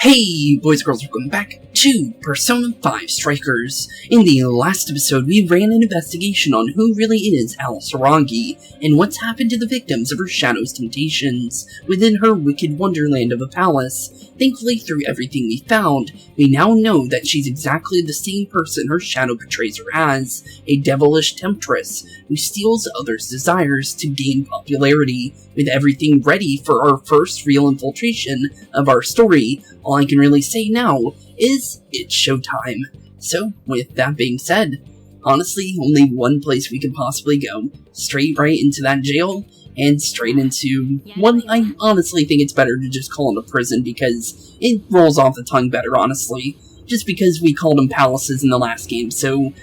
Hey boys and girls, welcome back to Persona 5 Strikers. In the last episode, we ran an investigation on who really is Alice Arangi, and what's happened to the victims of her shadow's temptations within her wicked wonderland of a palace. Thankfully, through everything we found, we now know that she's exactly the same person her shadow portrays her as, a devilish temptress who steals others' desires to gain popularity. With everything ready for our first real infiltration of our story, all I can really say now is it's showtime. So, with that being said, honestly, only one place we can possibly go. Straight right into that jail, and straight into one I honestly think it's better to just call it a prison because it rolls off the tongue better, honestly. Just because we called them palaces in the last game, so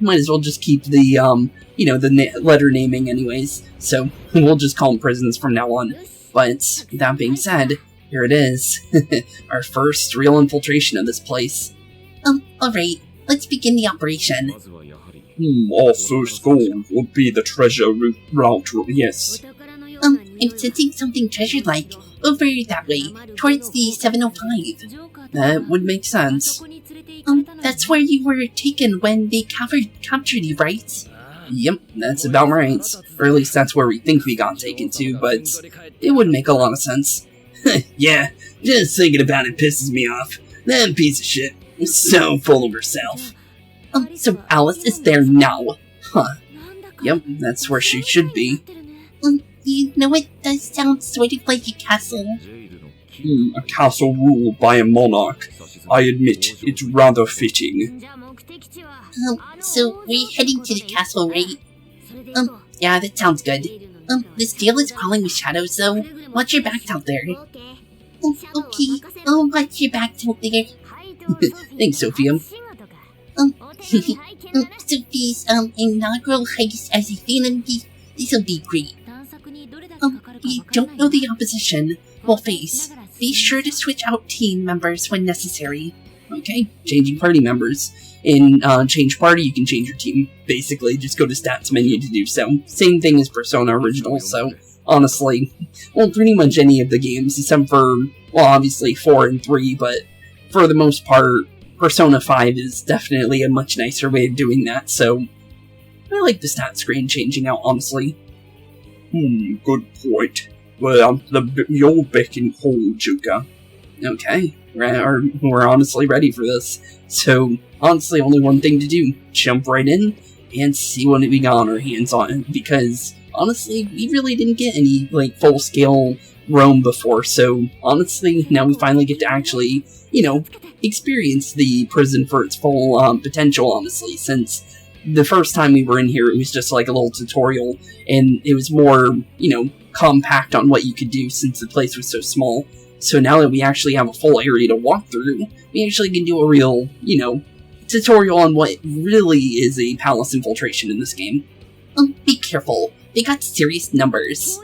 might as well just keep the, the letter naming anyways. So, we'll just call them prisons from now on. But, that being said, here it is. Our first real infiltration of this place. Alright, let's begin the operation. Our first goal would be the treasure route, yes. I'm sensing something treasure-like over that way, towards the 705. That would make sense. That's where you were taken when they captured you, right? Yep, that's about right. Or at least that's where we think we got taken to, but it would make a lot of sense. Yeah, just thinking about it pisses me off. That piece of shit is so full of herself. So Alice is there now. Huh. Yep, that's where she should be. You know, it does sound sort of like a castle. A castle ruled by a monarch. I admit, it's rather fitting. So we're heading to the castle, right? Yeah, that sounds good. This deal is crawling with shadows, though. Watch your backs out there. Okay. Watch your backs out there. Thanks, Sophia. Sophie's, inaugural heist as a Phantom Thief. This'll be great. We don't know the opposition we'll face. Be sure to switch out team members when necessary. Okay, changing party members. In change party, you can change your team. Basically, just go to stats menu to do so. Same thing as Persona Original, so honestly, well, pretty much any of the games, except for, well, obviously 4 and 3, but for the most part, Persona 5 is definitely a much nicer way of doing that, so I like the stat screen changing out, honestly. Good point. Well, your beck and call, Juka. Okay, we're honestly ready for this. So, honestly, only one thing to do. Jump right in and see what we got on our hands on. Because, honestly, we really didn't get any, full-scale roam before. So, honestly, now we finally get to actually, experience the prison for its full potential, honestly. Since the first time we were in here, it was just like a little tutorial. And it was more, compact on what you could do since the place was so small. So now that we actually have a full area to walk through, we actually can do a real, tutorial on what really is a palace infiltration in this game. Be careful. They got serious numbers.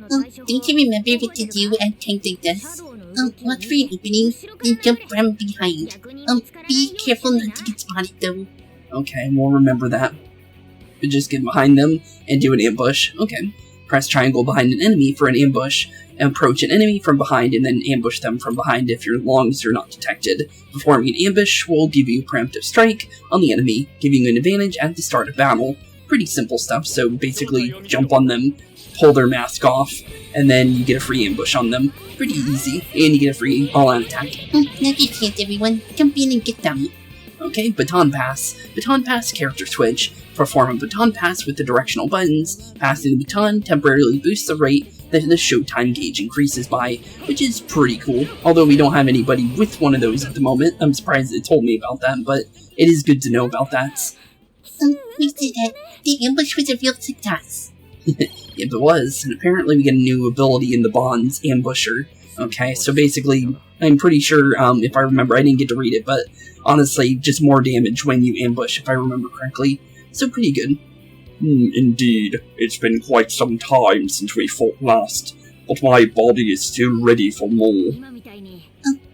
Don't you remember what to do at times like this? Watch for an opening, then jump from behind. Be careful not to get spotted though. Okay, we'll remember that. But just get behind them and do an ambush. Okay. Press triangle behind an enemy for an ambush, approach an enemy from behind, and then ambush them from behind as long as you're not detected. Performing an ambush will give you a preemptive strike on the enemy, giving you an advantage at the start of battle. Pretty simple stuff, so basically jump on them, pull their mask off, and then you get a free ambush on them. Pretty easy, and you get a free all-out attack. Now your chance, everyone. Jump in and get them. Okay, baton pass. Baton pass, character switch. Perform a baton pass with the directional buttons. Passing the baton temporarily boosts the rate that the showtime gauge increases by, which is pretty cool. Although we don't have anybody with one of those at the moment. I'm surprised it told me about that, but it is good to know about that. We did it. The ambush was a real success. Yep, it was. And apparently we get a new ability in the Bonds, Ambusher. Okay, so basically, I'm pretty sure, if I remember, I didn't get to read it, but honestly, just more damage when you ambush, if I remember correctly. So pretty good. Indeed. It's been quite some time since we fought last, but my body is still ready for more.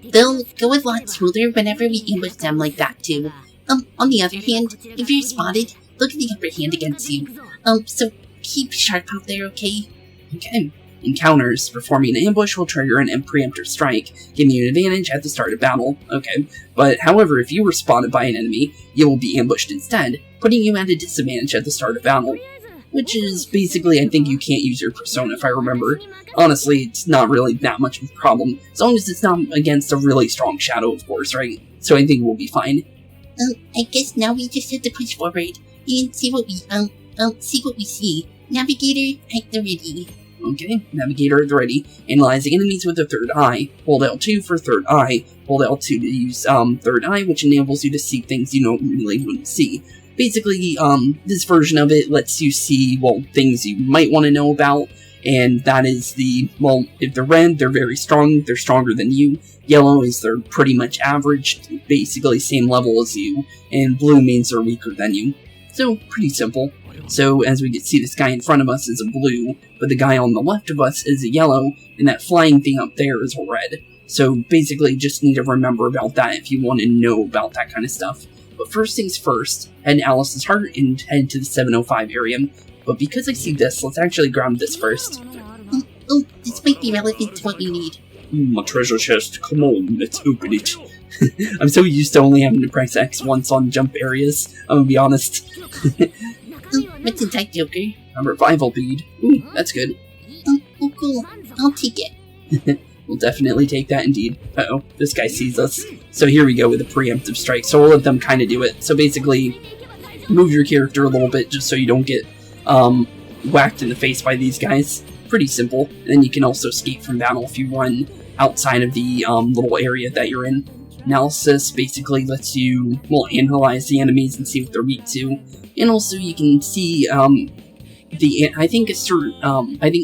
They'll go a lot smoother whenever we ambush them like that, too. On the other hand, if you're spotted, look at the upper hand against you. So keep sharp out there, okay? Okay. Encounters. Performing an ambush will trigger an preemptive strike, giving you an advantage at the start of battle. Okay, but however, if you were spotted by an enemy, you will be ambushed instead, putting you at a disadvantage at the start of battle. Which is basically, I think you can't use your persona if I remember. Honestly, it's not really that much of a problem, as long as it's not against a really strong shadow, of course, right? So I think we'll be fine. I guess now we just have to push forward and see what we see. Navigator, at the ready. Okay, Navigator at the ready. Analyzing enemies with a third eye. Hold L2 for third eye. Hold L2 to use third eye, which enables you to see things you normally wouldn't see. Basically, this version of it lets you see, well, things you might want to know about, and that is well, if they're red, they're very strong, they're stronger than you. Yellow is they're pretty much average, basically same level as you, and blue means they're weaker than you. So, pretty simple. So, as we can see, this guy in front of us is a blue, but the guy on the left of us is a yellow, and that flying thing up there is a red. So, basically, just need to remember about that if you want to know about that kind of stuff. But first things first, head to Alice's heart and head to the 705 area. But because I see this, let's actually grab this first. Oh, this might be relevant to what we need. A treasure chest, come on, let's open it. I'm so used to only having to press X once on jump areas, I'm gonna be honest. What's inside, Joker? A revival bead. Ooh, that's good. Oh, cool. I'll take it. We'll definitely take that indeed. Uh-oh, this guy sees us. So here we go with a preemptive strike. So we'll let them kind of do it. So basically, move your character a little bit just so you don't get whacked in the face by these guys. Pretty simple. And then you can also escape from battle if you run outside of the little area that you're in. Analysis basically lets you, well, analyze the enemies and see what they're weak to. And also you can see I think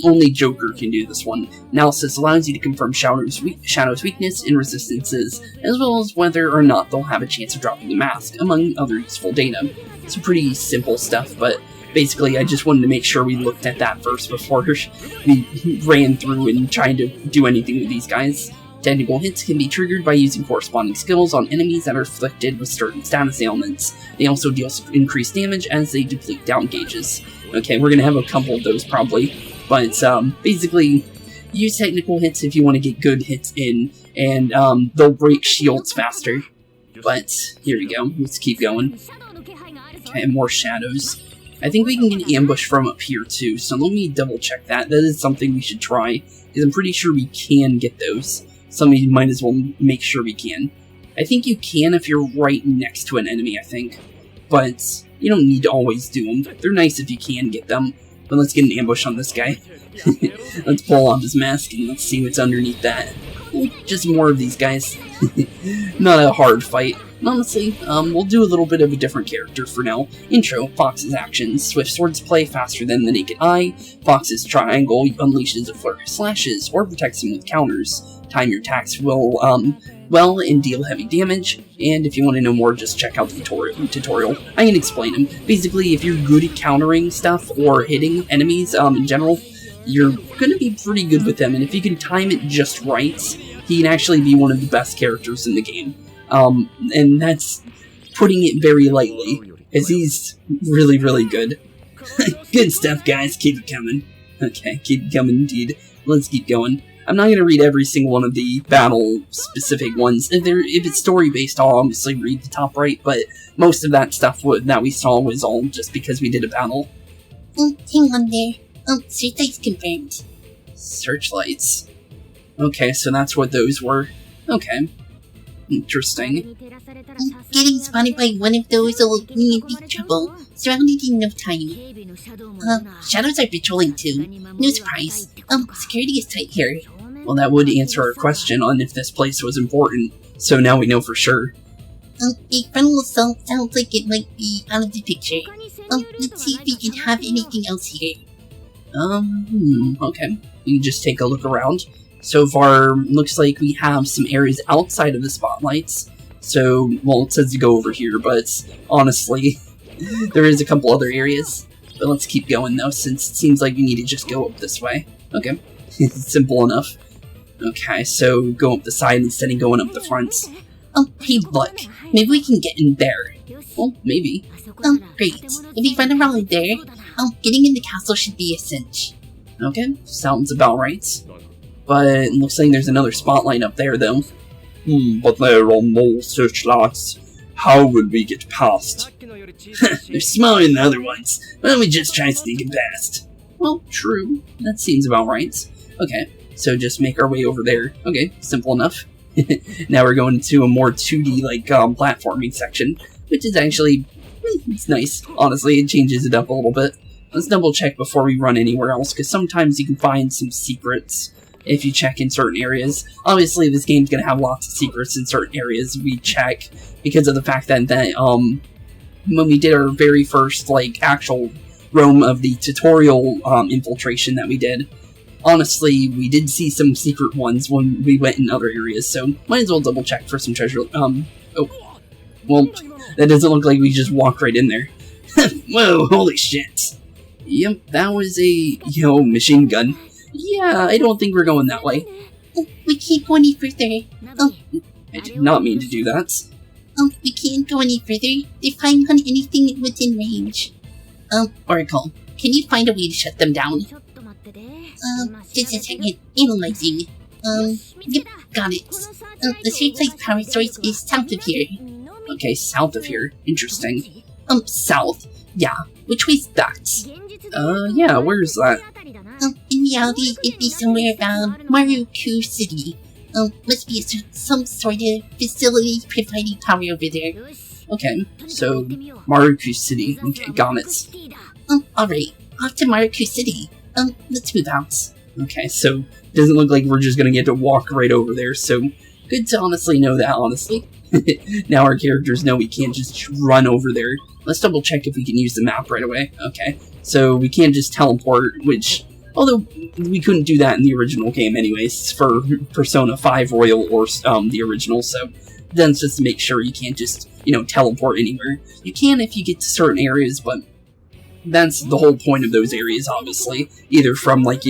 only Joker can do this one. Analysis allows you to confirm Shadow's weakness and resistances, as well as whether or not they'll have a chance of dropping the mask, among other useful data. It's pretty simple stuff, but basically I just wanted to make sure we looked at that first before we ran through and tried to do anything with these guys. Technical hits can be triggered by using corresponding skills on enemies that are afflicted with certain status ailments. They also deal increased damage as they deplete down gauges. Okay, we're gonna have a couple of those probably, but basically, use technical hits if you want to get good hits in, and they'll break shields faster. But here we go, let's keep going. Okay, more shadows. I think we can get an ambush from up here too, so let me double check that. That is something we should try, because I'm pretty sure we can get those. So we might as well make sure we can. I think you can if you're right next to an enemy, I think. But you don't need to always do them. They're nice if you can get them. But let's get an ambush on this guy. Let's pull off his mask and let's see what's underneath that. Just more of these guys. Not a hard fight. Honestly, we'll do a little bit of a different character for now. Intro, Fox's actions. Swift swords play faster than the naked eye. Fox's triangle unleashes a flurry of slashes or protects him with counters. Time your attacks will, and deal heavy damage. And if you want to know more, just check out the tutorial. I can explain them. Basically, if you're good at countering stuff or hitting enemies, in general, you're gonna be pretty good with them. And if you can time it just right, he can actually be one of the best characters in the game. And that's putting it very lightly, because he's really, really good. Good stuff, guys. Keep it coming. Okay, keep it coming indeed. Let's keep going. I'm not going to read every single one of the battle-specific ones. If it's story-based, I'll obviously read the top right, but most of that stuff that we saw was all just because we did a battle. Hang on there. Searchlights confirmed. Searchlights. Okay, so that's what those were. Okay. Interesting. Getting spotted by one of those will mean big trouble. Surrounded in no time. Shadows are patrolling too. No surprise. Security is tight here. Well, that would answer our question on if this place was important, so now we know for sure. A frontal assault sounds like it might be out of the picture. Let's see if we can have anything else here. Okay. You can just take a look around. So far, looks like we have some areas outside of the spotlights. So, well, it says to go over here, but honestly, there is a couple other areas. But let's keep going though, since it seems like we need to just go up this way. Okay. Simple enough. Okay, so go up the side instead of going up the front. Hey, look. Maybe we can get in there. Well, maybe. Great. If we run around there, getting in the castle should be a cinch. Okay, sounds about right. But it looks like there's another spotlight up there, though. But there are no searchlights. How would we get past? They're smaller than the other ones. Why don't we just try sneaking past? Well, true. That seems about right. Okay, so just make our way over there. Okay, simple enough. Now we're going to a more 2D, like, platforming section, which is actually, it's nice. Honestly, it changes it up a little bit. Let's double check before we run anywhere else, because sometimes you can find some secrets if you check in certain areas. Obviously, this game's going to have lots of secrets in certain areas we check, because of the fact that, when we did our very first, like, actual roam of the tutorial infiltration that we did, honestly, we did see some secret ones when we went in other areas, so might as well double check for some treasure. Oh. Well, that doesn't look like we just walked right in there. Whoa, holy shit. Yep, that was a, machine gun. Yeah, I don't think we're going that way. We can't go any further. I did not mean to do that. We can't go any further. They're firing on anything within range. Oracle, can you find a way to shut them down? Just a second. Analyzing. Yep, got it. The searchlight's power source is south of here. Okay, south of here. Interesting. South. Yeah. Which way's that? Yeah, where's that? In reality, it'd be somewhere around Maruku City. Must be some sort of facility providing power over there. Okay, so Maruku City. Okay, got it. Alright. Off to Maruku City. Let's move out. Okay, so doesn't look like we're just gonna get to walk right over there, so good to honestly know that, honestly. Now our characters know we can't just run over there. Let's double check if we can use the map right away. Okay, so we can't just teleport, which, although we couldn't do that in the original game anyways, for Persona 5 Royal or the original, so that's just to make sure you can't just, teleport anywhere. You can if you get to certain areas, but that's the whole point of those areas, obviously. Either from, like,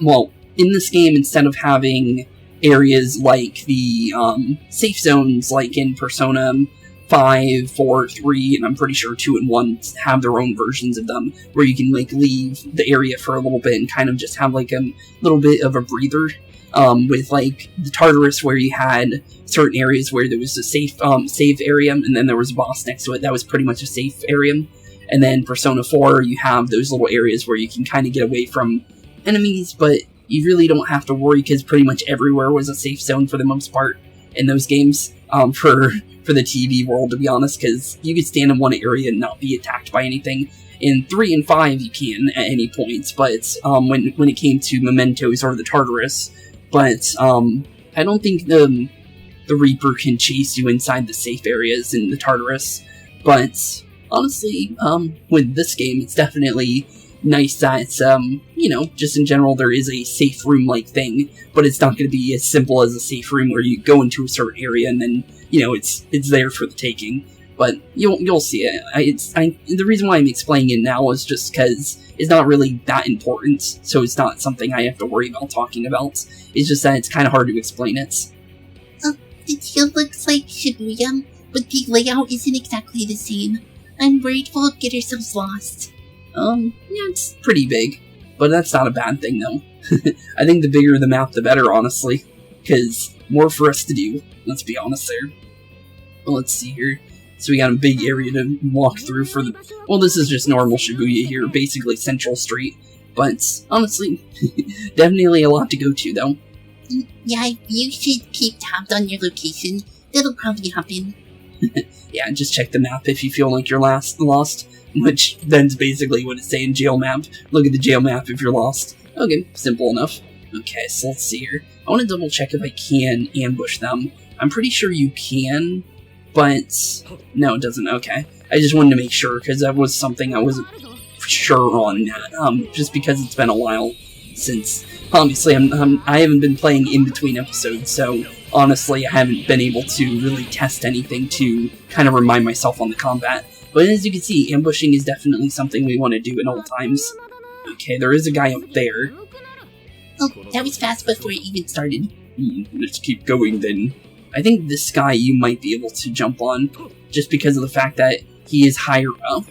well, in this game, instead of having areas like the safe zones, like in Persona 5, 4, 3, and I'm pretty sure 2 and 1 have their own versions of them, where you can, like, leave the area for a little bit and kind of just have, like, a little bit of a breather. With, like, the Tartarus, where you had certain areas where there was a safe area, and then there was a boss next to it that was pretty much a safe area. And then Persona 4, you have those little areas where you can kind of get away from enemies, but you really don't have to worry, because pretty much everywhere was a safe zone for the most part in those games, for the TV world, to be honest, because you could stand in one area and not be attacked by anything. In 3 and 5, you can at any point, but when it came to Mementos or the Tartarus, but I don't think the Reaper can chase you inside the safe areas in the Tartarus, but honestly, with this game, it's definitely nice that, just in general, there is a safe room-like thing, but it's not going to be as simple as a safe room where you go into a certain area and then, it's there for the taking. But you'll see it. The reason why I'm explaining it now is just because it's not really that important, so it's not something I have to worry about talking about. It's just that it's kind of hard to explain it. It still looks like Shibuya, but the layout isn't exactly the same. I'm worried we'll get ourselves lost. Yeah, it's pretty big, but that's not a bad thing, though. I think the bigger the map, the better, honestly, because more for us to do, let's be honest there. Well, let's see here. So we got a big area to walk through for the... Well, this is just normal Shibuya here, basically Central Street, but honestly, definitely a lot to go to, though. Yeah, you should keep tabs on your location. That'll probably happen. Yeah, just check the map if you feel like you're lost, which then's basically what it's saying, jail map. Look at the jail map if you're lost. Okay, simple enough. Okay, so let's see here. I want to double check if I can ambush them. I'm pretty sure you can, but no, it doesn't. Okay, I just wanted to make sure, because that was something I wasn't sure on, just because it's been a while since, obviously, I haven't been playing in between episodes, so honestly, I haven't been able to really test anything to kind of remind myself on the combat. But as you can see, ambushing is definitely something we want to do at all times. Okay, there is a guy up there. Oh, that was fast before it even started. Let's keep going then. I think this guy you might be able to jump on, just because of the fact that he is higher up.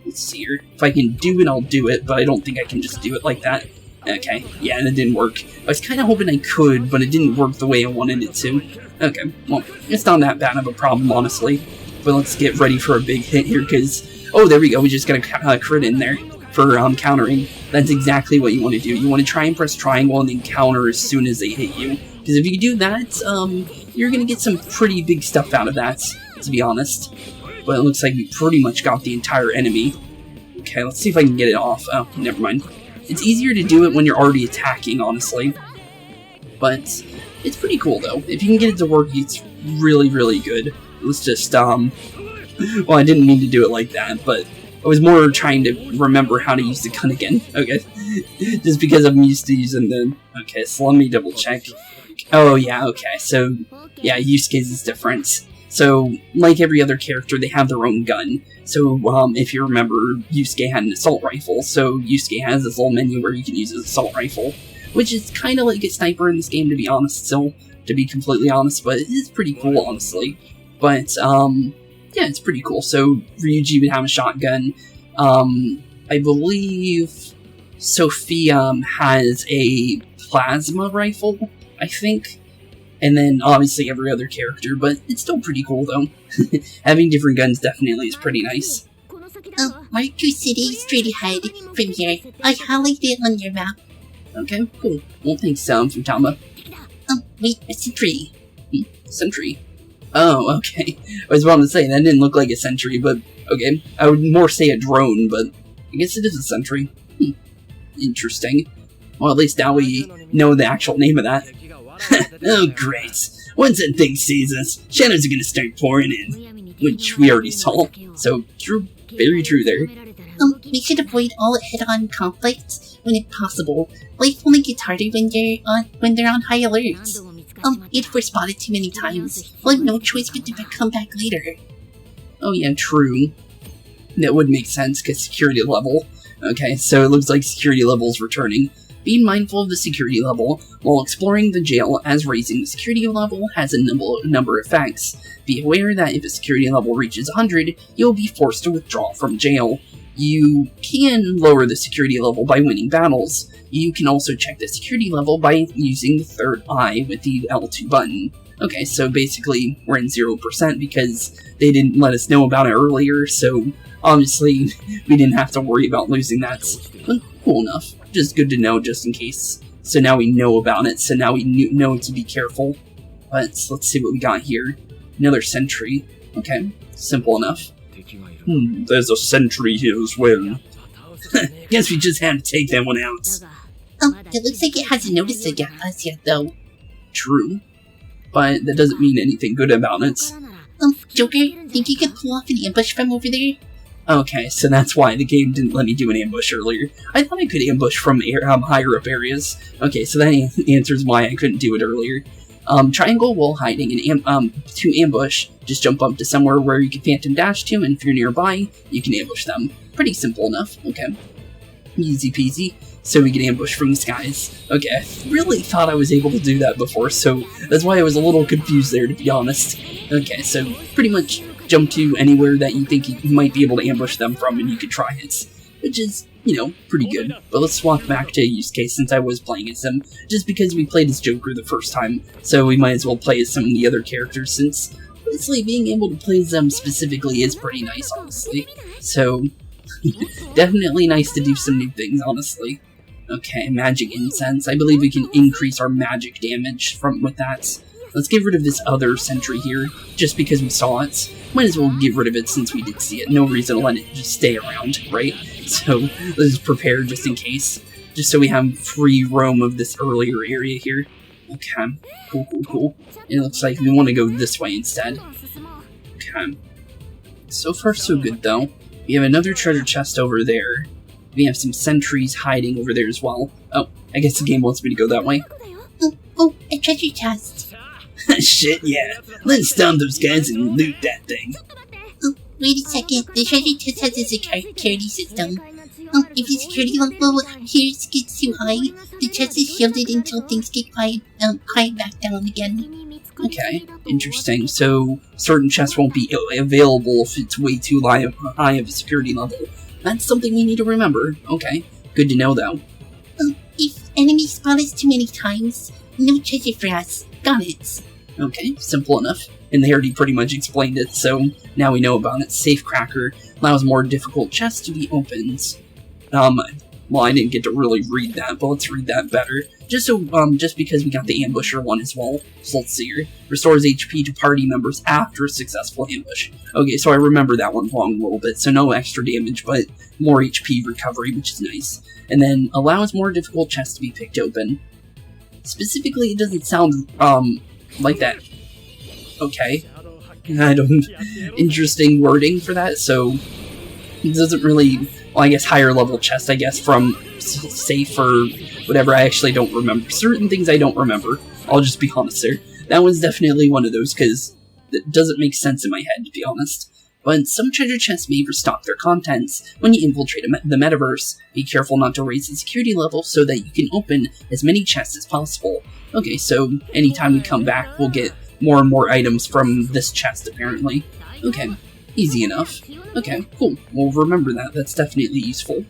Let's see here. If I can do it, I'll do it, but I don't think I can just do it like that. Okay, yeah, and it didn't work. I was kind of hoping I could, but it didn't work the way I wanted it to. Okay, well, it's not that bad of a problem, honestly. But let's get ready for a big hit here, because... Oh, there we go, we just got a crit in there for countering. That's exactly what you want to do. You want to try and press triangle and then counter as soon as they hit you. Because if you do that, you're going to get some pretty big stuff out of that, to be honest. But it looks like we pretty much got the entire enemy. Okay, let's see if I can get it off. Oh, never mind. It's easier to do it when you're already attacking, honestly. But it's pretty cool, though. If you can get it to work, it's really, really good. Let's just, well, I didn't mean to do it like that, but I was more trying to remember how to use the gun again. Okay. Just because I'm used to using them. Okay, so let me double check. Oh, yeah, okay. So, yeah, Yusuke's is different. So, like every other character, they have their own gun. So, if you remember, Yusuke had an assault rifle, so Yusuke has this little menu where you can use his assault rifle, which is kind of like a sniper in this game, to be honest, still, to be completely honest, but it is pretty cool, honestly. But, yeah, it's pretty cool. So, Ryuji would have a shotgun. I believe Sophia has a plasma rifle, I think. And then, obviously, every other character, but it's still pretty cool, though. Having different guns definitely is pretty nice. Marker City straight ahead from here. I highlighted it on your map. Okay, cool. Well, thanks, Futaba. Wait, a sentry. Sentry? Oh, okay. I was about to say, that didn't look like a sentry, but okay. I would more say a drone, but I guess it is a sentry. Interesting. Well, at least now we know the actual name of that. Oh, great. Once that thing sees us, shadows are gonna start pouring in. Which we already saw. So, true, very true there. We should avoid all head-on conflicts when possible. Life only gets harder when they're on high alert. If we're spotted too many times, we'll have no choice but to come back later. Oh yeah, true. That would make sense, because security level. Okay, so it looks like security level is returning. Be mindful of the security level while exploring the jail, as raising the security level has a number of effects. Be aware that if a security level reaches 100, you'll be forced to withdraw from jail. You can lower the security level by winning battles. You can also check the security level by using the third eye with the L2 button. Okay, so basically we're in 0% because they didn't let us know about it earlier, so obviously we didn't have to worry about losing that. But cool enough. Just good to know, just in case. So now we know about it, so now we know to be careful. But let's see what we got here. Another sentry. Okay, simple enough. There's a sentry here as well. Guess we just had to take that one out. It looks like it hasn't noticed us yet, though. True. But that doesn't mean anything good about it. Joker, think you could pull off an ambush from over there? Okay, so that's why the game didn't let me do an ambush earlier. I thought I could ambush from higher up areas. Okay, so that answers why I couldn't do it earlier. Triangle while hiding, and to ambush, just jump up to somewhere where you can phantom dash to, and if you're nearby, you can ambush them. Pretty simple enough. Okay. Easy peasy. So we can ambush from the skies. Okay, I really thought I was able to do that before, so that's why I was a little confused there, to be honest. Okay, so pretty much jump to anywhere that you think you might be able to ambush them from, and you could try it. Which is, you know, pretty good. But let's swap back to Yusuke since I was playing as him, just because we played as Joker the first time, so we might as well play as some of the other characters, since honestly being able to play as them specifically is pretty nice, honestly. So, definitely nice to do some new things, honestly. Okay, magic incense. I believe we can increase our magic damage with that. Let's get rid of this other sentry here, just because we saw it. Might as well get rid of it since we did see it. No reason to let it just stay around, right? So, let's prepare just in case. Just so we have free roam of this earlier area here. Okay, cool. It looks like we want to go this way instead. Okay. So far so good though. We have another treasure chest over there. We have some sentries hiding over there as well. Oh, I guess the game wants me to go that way. Oh, a treasure chest. Shit, yeah. Let's stun those guys and loot that thing. Wait a second. The treasure chest has a security system. If the security level here gets too high, the chest is shielded until things get quiet back down again. Okay, interesting. So, certain chests won't be available if it's way too high of a security level. That's something we need to remember. Okay, good to know though. If enemies spot us too many times, no treasure for us. Got it. Okay, simple enough. And they already pretty much explained it, so now we know about it. Safecracker allows more difficult chests to be opened. Well, I didn't get to really read that, but let's read that better. Just because we got the ambusher one as well. So let's see here. Restores HP to party members after a successful ambush. Okay, so I remember that one wrong a little bit, so no extra damage, but more HP recovery, which is nice. And then allows more difficult chests to be picked open. Specifically, it doesn't sound, like that. Okay. I don't... Interesting wording for that, so... It doesn't really... Well, I guess higher level chest, I guess, from safe or whatever. I actually don't remember. Certain things I don't remember. I'll just be honest there. That one's definitely one of those, because it doesn't make sense in my head, to be honest. But some treasure chests may restock their contents when you infiltrate the metaverse. Be careful not to raise the security level so that you can open as many chests as possible. Okay, so anytime we come back, we'll get more and more items from this chest, apparently. Okay, easy enough. Okay, cool. We'll remember that. That's definitely useful.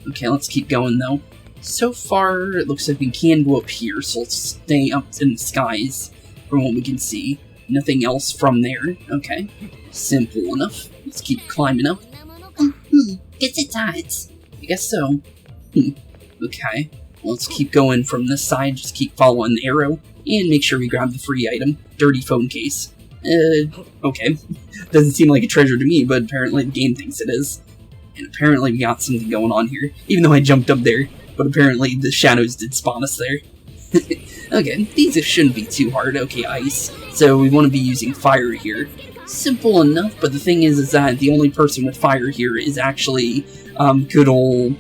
Okay, let's keep going, though. So far, it looks like we can go up here, so let's stay up in the skies from what we can see. Nothing else from there. Okay, simple enough. Let's keep climbing up. Guess it's odds. I guess so. Okay, well, let's keep going from this side. Just keep following the arrow, and make sure we grab the free item. Dirty phone case. Okay. Doesn't seem like a treasure to me, but apparently the game thinks it is. And apparently we got something going on here, even though I jumped up there, but apparently the shadows did spawn us there. Okay, these shouldn't be too hard. Okay, ice. So we want to be using fire here. Simple enough, but the thing is that the only person with fire here is actually, good old...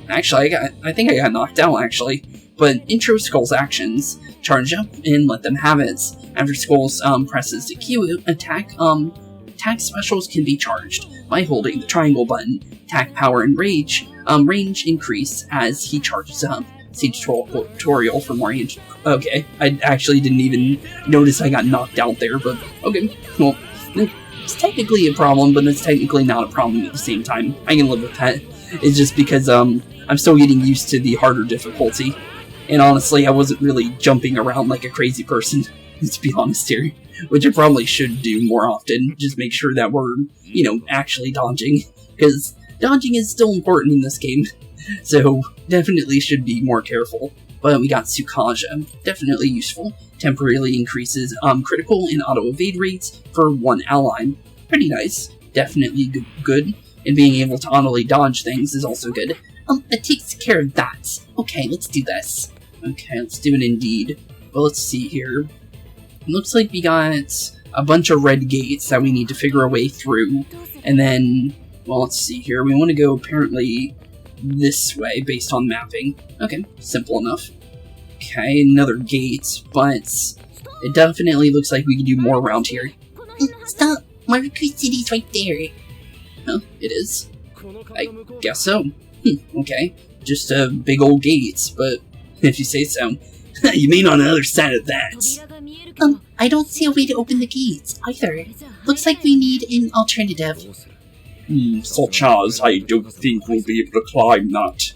Actually, I think I got knocked out, actually. But intro Skull's actions. Charge up and let them have it. After Skull's presses the Q attack specials can be charged by holding the triangle button. Attack power and range increase as he charges up. See tutorial for more. Okay, I actually didn't even notice I got knocked out there, but okay. Well, it's technically a problem, but it's technically not a problem at the same time. I can live with that. It's just because I'm still getting used to the harder difficulty. And honestly, I wasn't really jumping around like a crazy person, let's be honest here. Which I probably should do more often, just make sure that we're, actually dodging. Because dodging is still important in this game, so definitely should be more careful. But we got Tsukaja, definitely useful. Temporarily increases critical and auto-evade rates for one ally. Pretty nice, definitely good. And being able to auto-dodge things is also good. That takes care of that. Okay, let's do this. Okay, let's do it indeed. Well, let's see here. It looks like we got a bunch of red gates that we need to figure a way through. And then, well, let's see here. We want to go apparently this way based on mapping. Okay, simple enough. Okay, another gate, but it definitely looks like we can do more around here. Stop! My recruit city's right there. Huh, it is. I guess so. Okay, just a big old gates, but if you say so. You mean on the other side of that? I don't see a way to open the gates, either. Looks like we need an alternative. Such as I don't think we'll be able to climb that.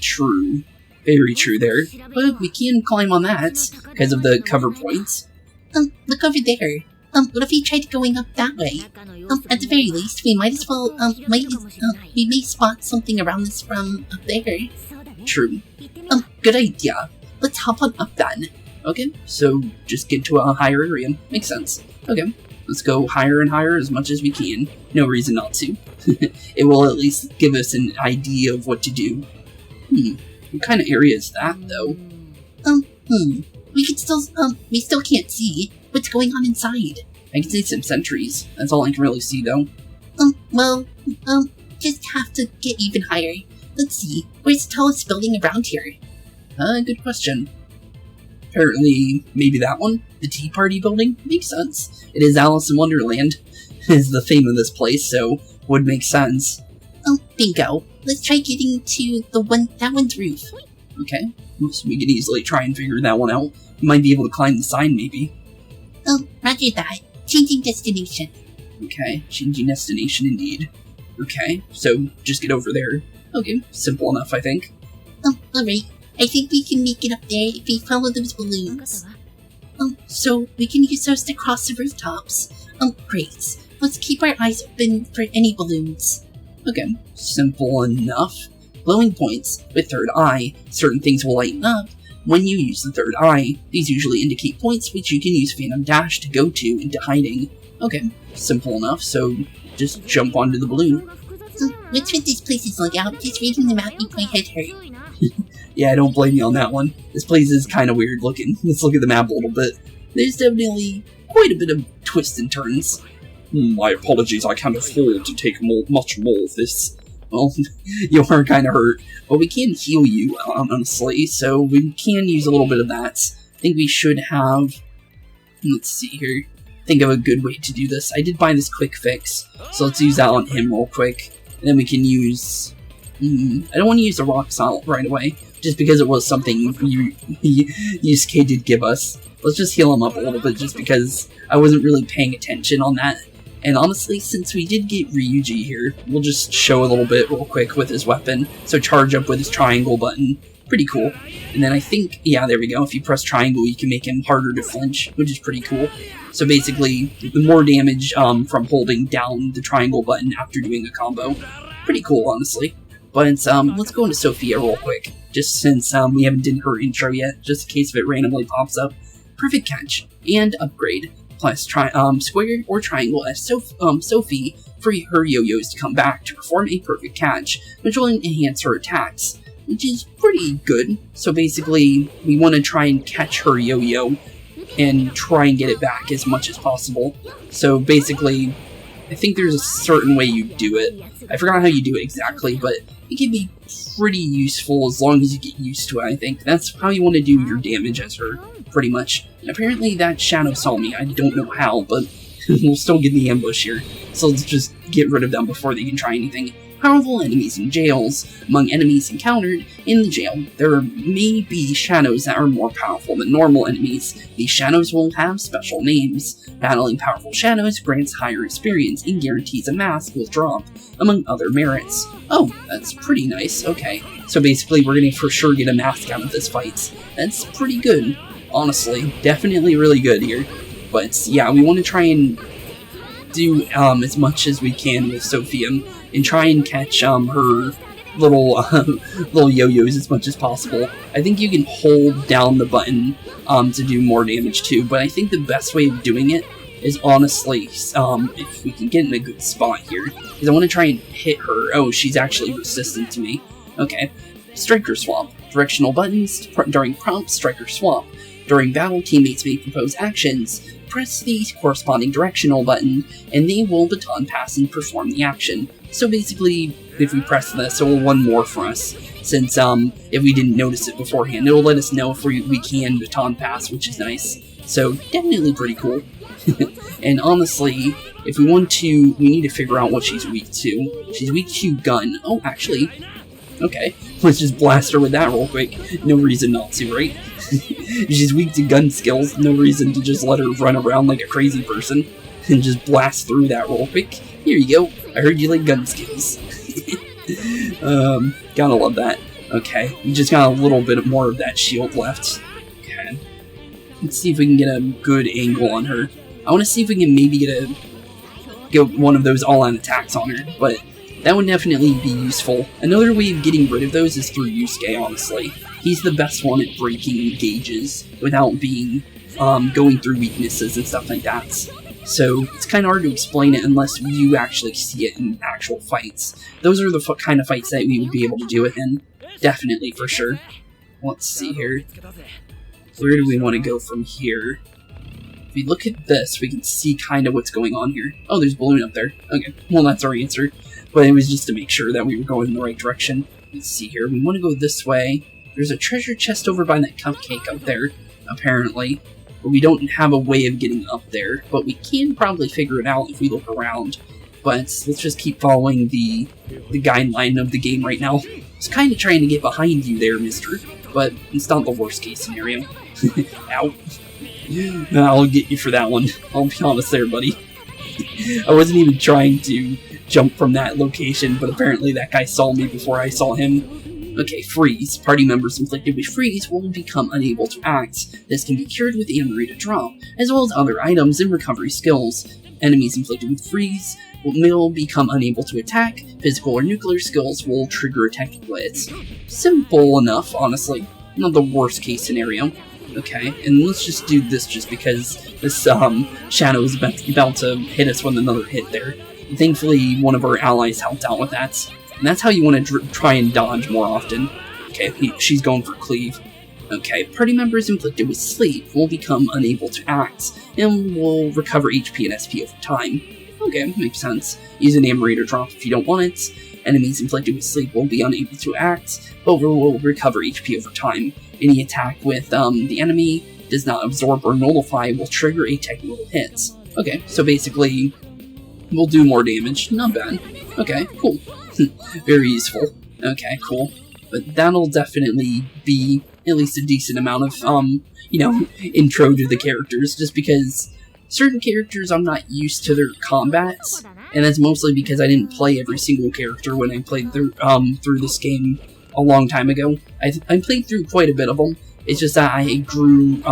True. Very true there. But we can climb on that, because of the cover points. Look over there. What if we tried going up that way? At the very least, we might as well, we may spot something around us from up there. True. Good idea. Let's hop on up then. Okay, so just get to a higher area. Makes sense. Okay, let's go higher and higher as much as we can. No reason not to. It will at least give us an idea of what to do. What kind of area is that, though? We still can't see what's going on inside. I can see some sentries. That's all I can really see, though. Just have to get even higher. Let's see, where's the tallest building around here? Good question. Apparently, maybe that one? The Tea Party building? Makes sense. It is Alice in Wonderland, is the theme of this place, so would make sense. Bingo. Let's try getting to that one's roof. Okay, so we can easily try and figure that one out. We might be able to climb the sign, maybe. Roger that. Changing destination. Okay, changing destination indeed. Okay, so just get over there. Okay, simple enough, I think. Alright. I think we can make it up there if we follow those balloons. So we can use those to cross the rooftops. Great. Let's keep our eyes open for any balloons. Okay, simple enough. Glowing points. With third eye, certain things will lighten up. When you use the third eye, these usually indicate points which you can use Phantom Dash to go to into hiding. Okay, simple enough, so just jump onto the balloon. What's with these places like out? Just reading the map make my head hurt. Yeah, don't blame me on that one. This place is kind of weird looking. Let's look at the map a little bit. There's definitely quite a bit of twists and turns. My apologies, I can't afford to take much more of this. Well, you are kind of hurt, but we can heal you, honestly, so we can use a little bit of that. I think we should have... Let's see here. Think of a good way to do this. I did buy this quick fix, so let's use that on him real quick. And then we can use... I don't want to use the rock salt right away, just because it was something Yusuke did give us. Let's just heal him up a little bit, just because I wasn't really paying attention on that. And honestly, since we did get Ryuji here, we'll just show a little bit real quick with his weapon. So charge up with his triangle button. Pretty cool. And then I think, yeah, there we go. If you press triangle, you can make him harder to flinch, which is pretty cool. So basically, the more damage from holding down the triangle button after doing a combo. Pretty cool, honestly. But let's go into Sophia real quick, just since we haven't done her intro yet, just in case if it randomly pops up. Perfect catch and upgrade. Plus square or triangle as Sophie for her yo-yos to come back to perform a perfect catch, which will enhance her attacks, which is pretty good. So basically, we want to try and catch her yo-yo and try and get it back as much as possible. So basically, I think there's a certain way you do it. I forgot how you do it exactly, but it can be pretty useful as long as you get used to it, I think. That's how you want to do your damage as her, pretty much. And apparently that shadow saw me. I don't know how, but we'll still get the ambush here. So let's just get rid of them before they can try anything. Powerful enemies in jails. Among enemies encountered in the jail, there may be shadows that are more powerful than normal enemies. These shadows will have special names. Battling powerful shadows grants higher experience and guarantees a mask will drop, among other merits. Oh, that's pretty nice, okay. So basically we're gonna for sure get a mask out of this fight. That's pretty good, honestly. Definitely really good here. But yeah, we want to try and do as much as we can with Sophia and try and catch her little little yo-yos as much as possible. I think you can hold down the button to do more damage too, but I think the best way of doing it is honestly if we can get in a good spot here, because I want to try and hit her. Oh, she's actually resistant to me. Okay. Striker swap. Directional buttons during prompt striker swap. During battle, teammates may propose actions. Press the corresponding directional button, and they will baton pass and perform the action. So basically, if we press this, it will one more for us, since if we didn't notice it beforehand, it will let us know if we can baton pass, which is nice. So definitely pretty cool. And honestly, if we want to, we need to figure out what she's weak to. She's weak to gun. Oh, actually, okay, let's just blast her with that real quick. No reason not to, right? She's weak to gun skills, no reason to just let her run around like a crazy person and just blast through that real quick. Here you go. I heard you like gun skills. Gotta love that. Okay, we just got a little bit more of that shield left. Okay. Let's see if we can get a good angle on her. I want to see if we can maybe get one of those all-out attacks on her, but that would definitely be useful. Another way of getting rid of those is through Yusuke, honestly. He's the best one at breaking gauges without being going through weaknesses and stuff like that. So it's kind of hard to explain it unless you actually see it in actual fights. Those are the kind of fights that we would be able to do it in. Definitely, for sure. Let's see here. Where do we want to go from here? If we look at this, we can see kind of what's going on here. Oh, there's a balloon up there. Okay, well that's our answer. But it was just to make sure that we were going in the right direction. Let's see here. We want to go this way. There's a treasure chest over by that cupcake up there, apparently. But we don't have a way of getting up there. But we can probably figure it out if we look around. But let's just keep following the guideline of the game right now. I was kind of trying to get behind you there, mister. But it's not the worst case scenario. Ow. I'll get you for that one. I'll be honest there, buddy. I wasn't even trying to jump from that location, but apparently that guy saw me before I saw him. Okay, freeze. Party members inflicted with freeze will become unable to act. This can be cured with the memory to drop, as well as other items and recovery skills. Enemies inflicted with freeze will become unable to attack. Physical or nuclear skills will trigger technical hits. Simple enough, honestly. Not the worst case scenario. Okay, and let's just do this just because this shadow is about to hit us with another hit there. Thankfully, one of our allies helped out with that. And that's how you want to try and dodge more often. Okay, she's going for cleave. Okay, party members inflicted with sleep will become unable to act, and will recover HP and SP over time. Okay, makes sense. Use an amorator drop if you don't want it. Enemies inflicted with sleep will be unable to act, but will recover HP over time. Any attack with the enemy does not absorb or nullify will trigger a technical hit. Okay, so basically, we'll do more damage. Not bad. Okay, cool. Very useful. Okay, cool. But that'll definitely be at least a decent amount of, intro to the characters, just because certain characters I'm not used to their combats, and that's mostly because I didn't play every single character when I played through this game a long time ago. I played through quite a bit of them. It's just that I grew,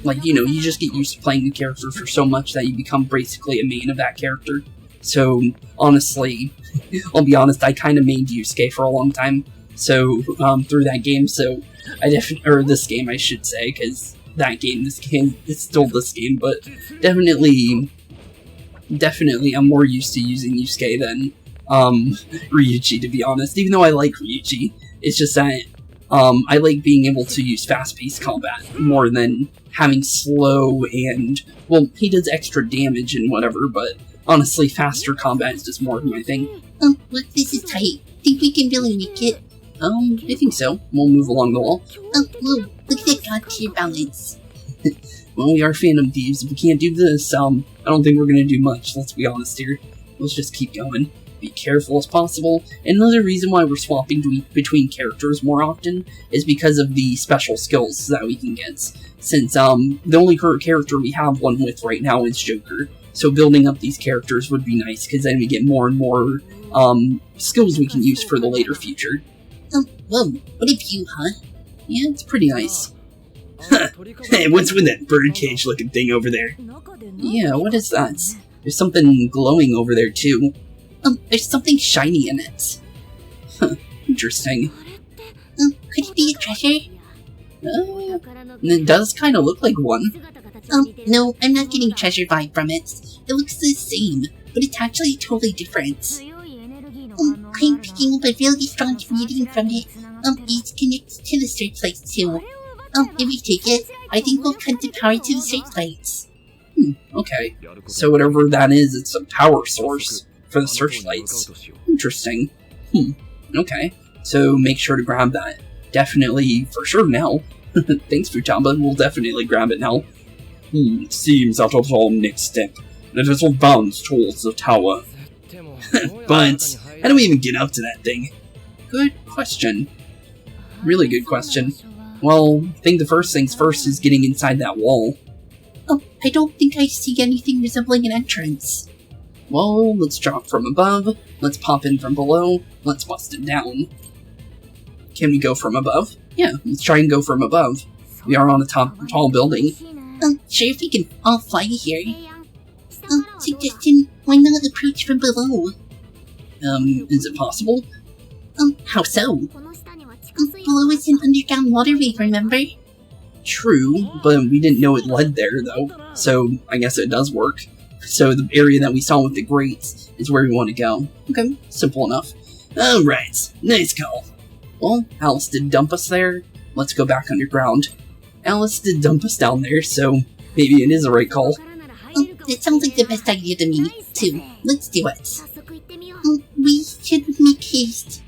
you just get used to playing the character for so much that you become basically a main of that character. So, honestly, I'll be honest, I kind of mained Yusuke for a long time, so, through that game, so, this game, I should say, because this game, it's still this game, but definitely, I'm more used to using Yusuke than, Ryuji, to be honest, even though I like Ryuji. It's just that, I like being able to use fast-paced combat more than having slow and, well, he does extra damage and whatever, but honestly, faster combat is just more of my thing. Oh, look, this is tight. Think we can really make it? I think so. We'll move along the wall. Oh, whoa, look at that god-tier balance. Well, we are Phantom Thieves. If we can't do this, I don't think we're gonna do much, let's be honest here. Let's just keep going. Be careful as possible. And another reason why we're swapping between characters more often is because of the special skills that we can get. Since, the only current character we have one with right now is Joker. So building up these characters would be nice, because then we get more and more, skills we can use for the later future. Oh, whoa, what a view, huh? Yeah, it's pretty nice. Hey, what's with that birdcage looking thing over there? Yeah, what is that? There's something glowing over there too. There's something shiny in it. Huh, interesting. Could it be a treasure? It does kind of look like one. No, I'm not getting a treasure vibe from it. It looks the same, but it's actually totally different. I'm picking up a really strong reading from it. It connects to the searchlights too. If we take it, I think we'll cut the power to the searchlights. Okay. So whatever that is, it's a power source for the searchlights. Interesting. Okay. So make sure to grab that. Definitely, for sure now. Thanks, Futaba. We'll definitely grab it now. It seems that was our next step. Let us advance towards the tower. But how do we even get up to that thing? Good question. Really good question. Well, I think the first things first is getting inside that wall. Oh, I don't think I see anything resembling an entrance. Well, let's drop from above, let's pop in from below, let's bust it down. Can we go from above? Yeah, let's try and go from above. We are on a tall building. Sure, if we can all fly here. Suggestion, why not approach from below? Is it possible? How so? Below is an underground waterway, remember? True, but we didn't know it led there, though, so I guess it does work. So the area that we saw with the grates is where we want to go. Okay, simple enough. Alright, nice call. Well, Alice did dump us there. Let's go back underground. Alice did dump us down there, so maybe it is a right call. That sounds like the best idea to me, too. Let's do it. We should make haste.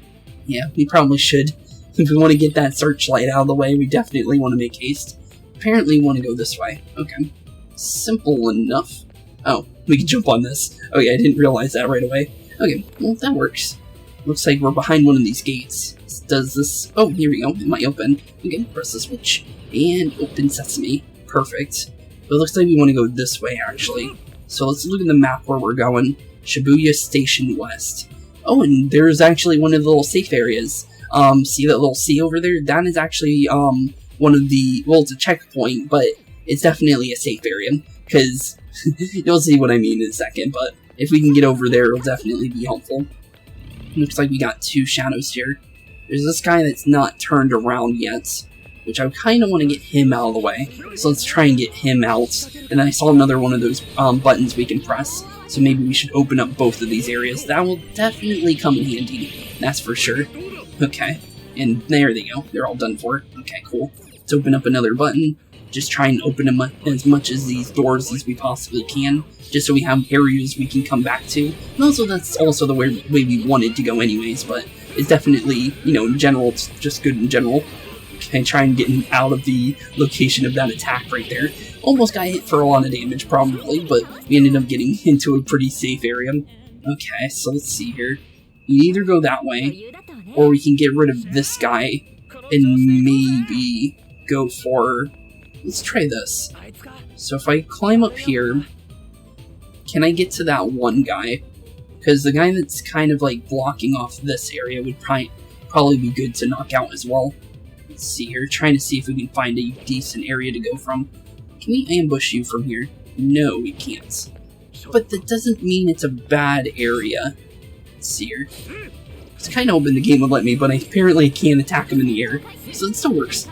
Yeah, we probably should. If we want to get that searchlight out of the way, we definitely want to make haste. Apparently we want to go this way. Okay. Simple enough. Oh, we can jump on this. Oh yeah, I didn't realize that right away. Okay, well, that works. Looks like we're behind one of these gates. Does this... Oh, here we go. It might open. Okay, press the switch. And open sesame. Perfect. But it looks like we want to go this way, actually. So let's look at the map where we're going. Shibuya Station West. Oh, and there's actually one of the little safe areas. See that little C over there? That is actually, one of the, well, it's a checkpoint, but it's definitely a safe area, because you'll see what I mean in a second, but if we can get over there, it'll definitely be helpful. Looks like we got 2 shadows here. There's this guy that's not turned around yet, which I kind of want to get him out of the way, so let's try and get him out. And I saw another one of those buttons we can press, so maybe we should open up both of these areas. That will definitely come in handy, that's for sure. Okay, and there they go, they're all done for. Okay, cool. Let's open up another button. Just try and open them as much as these doors as we possibly can, just so we have areas we can come back to. And also, that's also the way we wanted to go anyways, but it's definitely, you know, in general, it's just good in general. Okay, try and get out of the location of that attack right there. Almost got hit for a lot of damage, probably, but we ended up getting into a pretty safe area. Okay, so let's see here. You either go that way, or we can get rid of this guy, and maybe go for... Let's try this. So if I climb up here, can I get to that one guy? Because the guy that's kind of like blocking off this area would probably be good to knock out as well. Let's see here, trying to see if we can find a decent area to go from. Can we ambush you from here? No, we can't. But that doesn't mean it's a bad area. Let's see here. I was kind of hoping the game would let me, but I apparently can't attack him in the air. So it still works.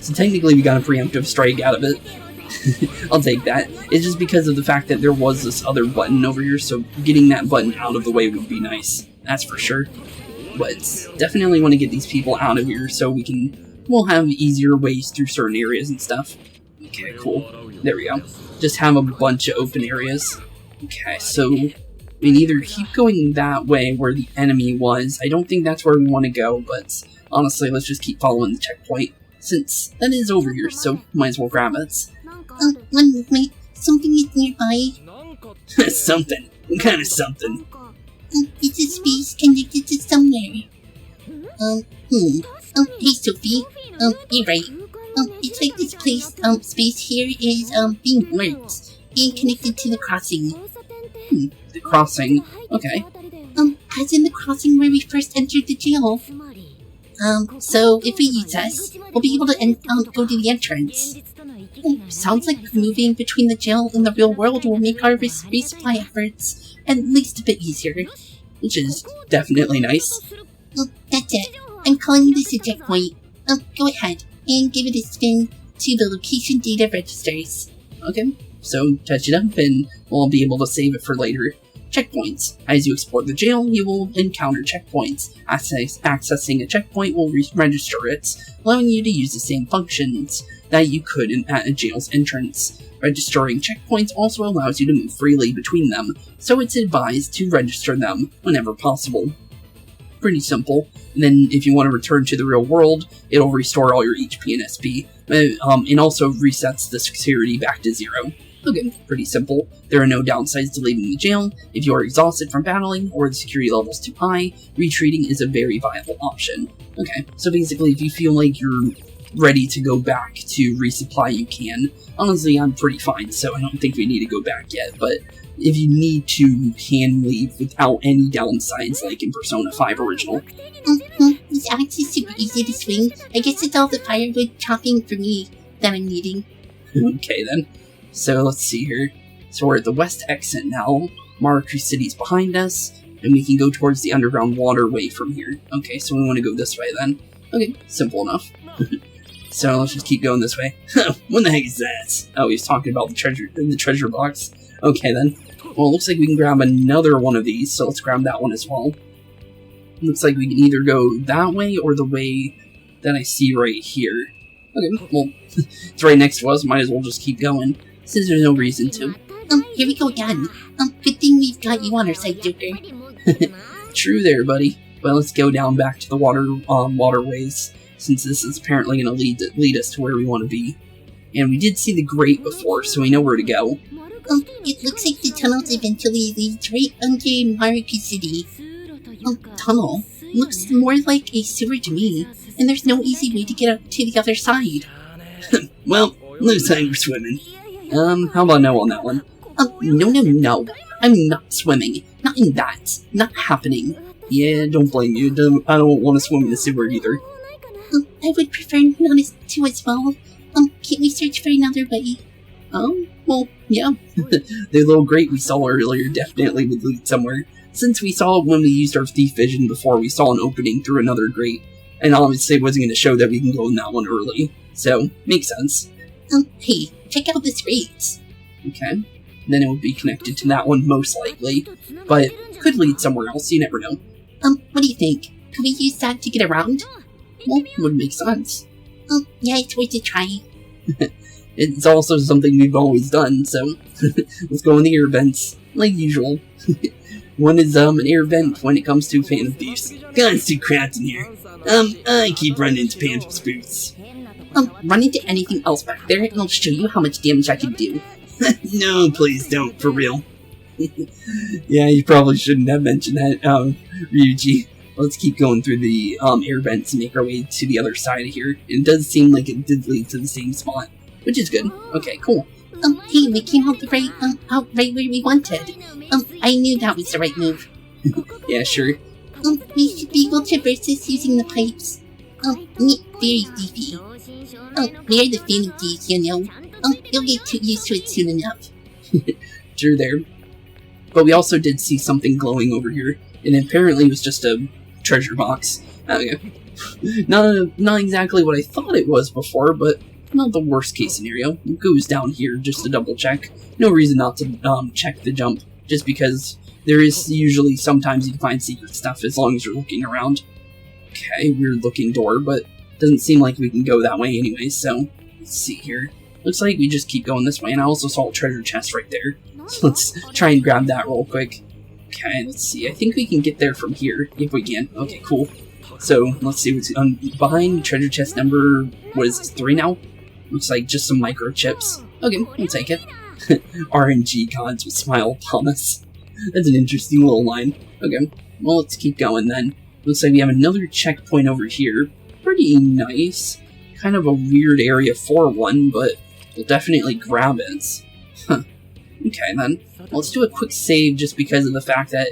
So technically we got a preemptive strike out of it. I'll take that. It's just because of the fact that there was this other button over here, so getting that button out of the way would be nice. That's for sure. But definitely want to get these people out of here so we'll have easier ways through certain areas and stuff. Okay, cool. There we go. Just have a bunch of open areas. Okay, so we can either keep going that way where the enemy was. I don't think that's where we want to go, but honestly, let's just keep following the checkpoint, since that is over here, so might as well grab it. One moment, something is nearby. Something? What kind of something? It's a space connected to somewhere. Hey Sophie. You're right. It's like this place, space here is, being worked and connected to the crossing. The crossing? Okay. As in the crossing where we first entered the jail. So if we use us, we'll be able to go to the entrance. Sounds like moving between the jail and the real world will make our resupply efforts at least a bit easier. Which is definitely nice. That's it. I'm calling this a checkpoint. Go ahead and give it a spin to the location data registers. Okay, so touch it up and we'll be able to save it for later. Checkpoints. As you explore the jail, you will encounter checkpoints. Accessing a checkpoint will register it, allowing you to use the same functions that you could at a jail's entrance. Registering checkpoints also allows you to move freely between them, so it's advised to register them whenever possible. Pretty simple. And then if you want to return to the real world, it'll restore all your HP and SP, and also resets the security back to 0. Okay, pretty simple. There are no downsides to leaving the jail. If you are exhausted from battling, or the security level is too high, retreating is a very viable option. Okay, so basically if you feel like you're ready to go back to resupply, you can. Honestly, I'm pretty fine, so I don't think we need to go back yet, but if you need to, you can leave without any downsides like in Persona 5 Original. This axe is super easy to swing. I guess it's all the firewood chopping for me that I'm needing. Okay then. So let's see here. So we're at the west exit now. Mariku City's behind us, and we can go towards the underground waterway from here. Okay, so we want to go this way then. Okay, simple enough. So let's just keep going this way. What the heck is that? Oh, he's talking about the treasure box. Okay then. Well, it looks like we can grab another one of these, so let's grab that one as well. Looks like we can either go that way or the way that I see right here. Okay, well, it's right next to us, might as well just keep going, since there's no reason to. Here we go again. Good thing we've got you on our side, Joker. True there, buddy. But let's go down back to the waterways, since this is apparently going to lead us to where we want to be. And we did see the grate before, so we know where to go. It looks like the tunnels eventually leads right under Mariku City. Tunnel? Looks more like a sewer to me, and there's no easy way to get up to the other side. Well, looks like we're swimming. How about no on that one? No. I'm not swimming. not in that. Not happening. Yeah, don't blame you. I don't want to swim in the sewer either. I would prefer not to as well. Can't we search for another way? Well, yeah. The little grate we saw earlier definitely would lead somewhere. Since we saw when we used our thief vision before, we saw an opening through another grate. And obviously it wasn't going to show that we can go in that one early. So, makes sense. Hey, check out this grate. Okay. Then it would be connected to that one most likely. But could lead somewhere else, you never know. What do you think? Could we use that to get around? Well, would make sense. Yeah, it's worth a try. It's also something we've always done, so let's go in the air vents, like usual. One is an air vent when it comes to Phantom Thieves. God, it's too crowded in here. I keep running into Phantom Spooks. Run into anything else back there and I'll show you how much damage I can do. No, please don't, for real. Yeah, you probably shouldn't have mentioned that, Ryuji. Let's keep going through the air vents and make our way to the other side of here. It does seem like it did lead to the same spot, which is good. Okay, cool. Hey, we came out out right where we wanted. I knew that was the right move. Yeah, sure. We should be able to traverse this using the pipes. Neat, very thiefy. We are the Phantom Thieves, you know. You'll get too used to it soon enough. Sure there. But we also did see something glowing over here, and apparently it was just a treasure box. Not exactly what I thought it was before, but not the worst case scenario. It goes down here just to double check. No reason not to check the jump, just because there is usually sometimes you can find secret stuff as long as you're looking around. Okay, weird looking door, but doesn't seem like we can go that way anyway, so let's see here. Looks like we just keep going this way, and I also saw a treasure chest right there. So let's try and grab that real quick. Okay, let's see. I think we can get there from here, if we can. Okay, cool. So, let's see what's behind treasure chest number, what is this, 3 now? Looks like just some microchips. Okay, we'll take it. RNG gods will smile upon us. That's an interesting little line. Okay, well, let's keep going then. Looks like we have another checkpoint over here. Pretty nice. Kind of a weird area for one, but we'll definitely grab it. Huh. Okay, then. Well, let's do a quick save just because of the fact that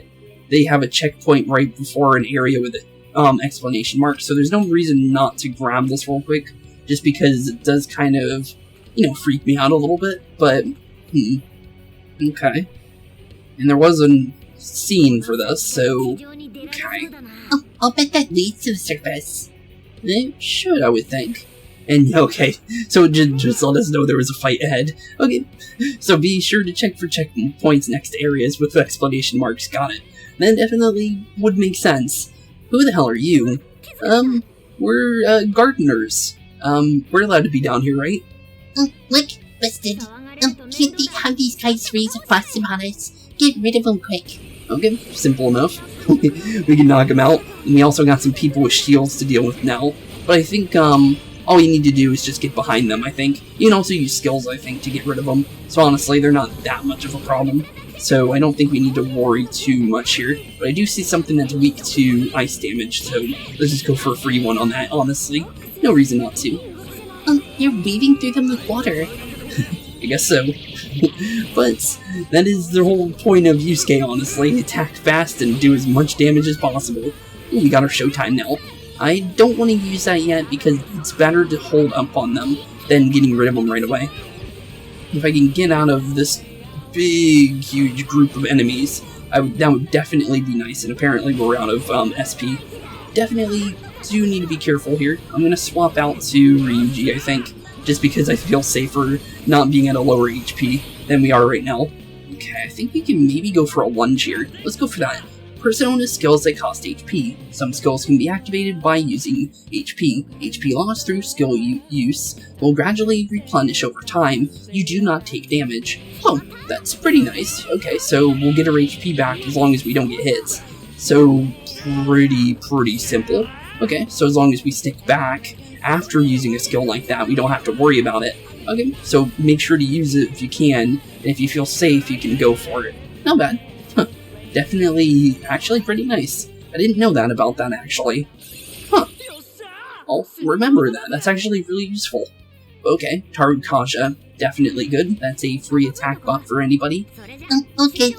they have a checkpoint right before an area with an exclamation mark, so there's no reason not to grab this real quick, just because it does kind of, freak me out a little bit, but, okay. And there was a scene for this, so, okay. I'll bet that leads to the surface. It should, I would think. And, okay, so just let us know there was a fight ahead. Okay, so be sure to check for checkpoints next to areas with exclamation marks, got it. That definitely would make sense. Who the hell are you? We're, gardeners. We're allowed to be down here, right? Look, busted. Can't they have these guys raise a fuss about us? Get rid of them quick. Okay, simple enough. We can knock them out, and we also got some people with shields to deal with now. But I think, all you need to do is just get behind them, I think. You can also use skills, I think, to get rid of them. So honestly, they're not that much of a problem. So I don't think we need to worry too much here. But I do see something that's weak to ice damage, so let's just go for a free one on that, honestly. No reason not to. You're weaving through them like water. I guess so. But that is the whole point of Yusuke, honestly. Attack fast and do as much damage as possible. And we got our showtime now. I don't want to use that yet because it's better to hold up on them than getting rid of them right away. If I can get out of this big, huge group of enemies, that would definitely be nice, and apparently we're out of SP. Definitely do need to be careful here. I'm going to swap out to Ryuji, I think, just because I feel safer not being at a lower HP than we are right now. Okay, I think we can maybe go for a lunge here. Let's go for that. Persona skills that cost HP. Some skills can be activated by using HP. HP lost through skill use will gradually replenish over time. You do not take damage. Oh, that's pretty nice. Okay, so we'll get our HP back as long as we don't get hits. So, pretty simple. Okay, so as long as we stick back after using a skill like that, we don't have to worry about it. Okay, so make sure to use it if you can, and if you feel safe, you can go for it. Not bad. Definitely, actually pretty nice. I didn't know that about that, actually. Huh. I'll remember that. That's actually really useful. Okay, Taru Kaja, definitely good. That's a free attack buff for anybody. Okay.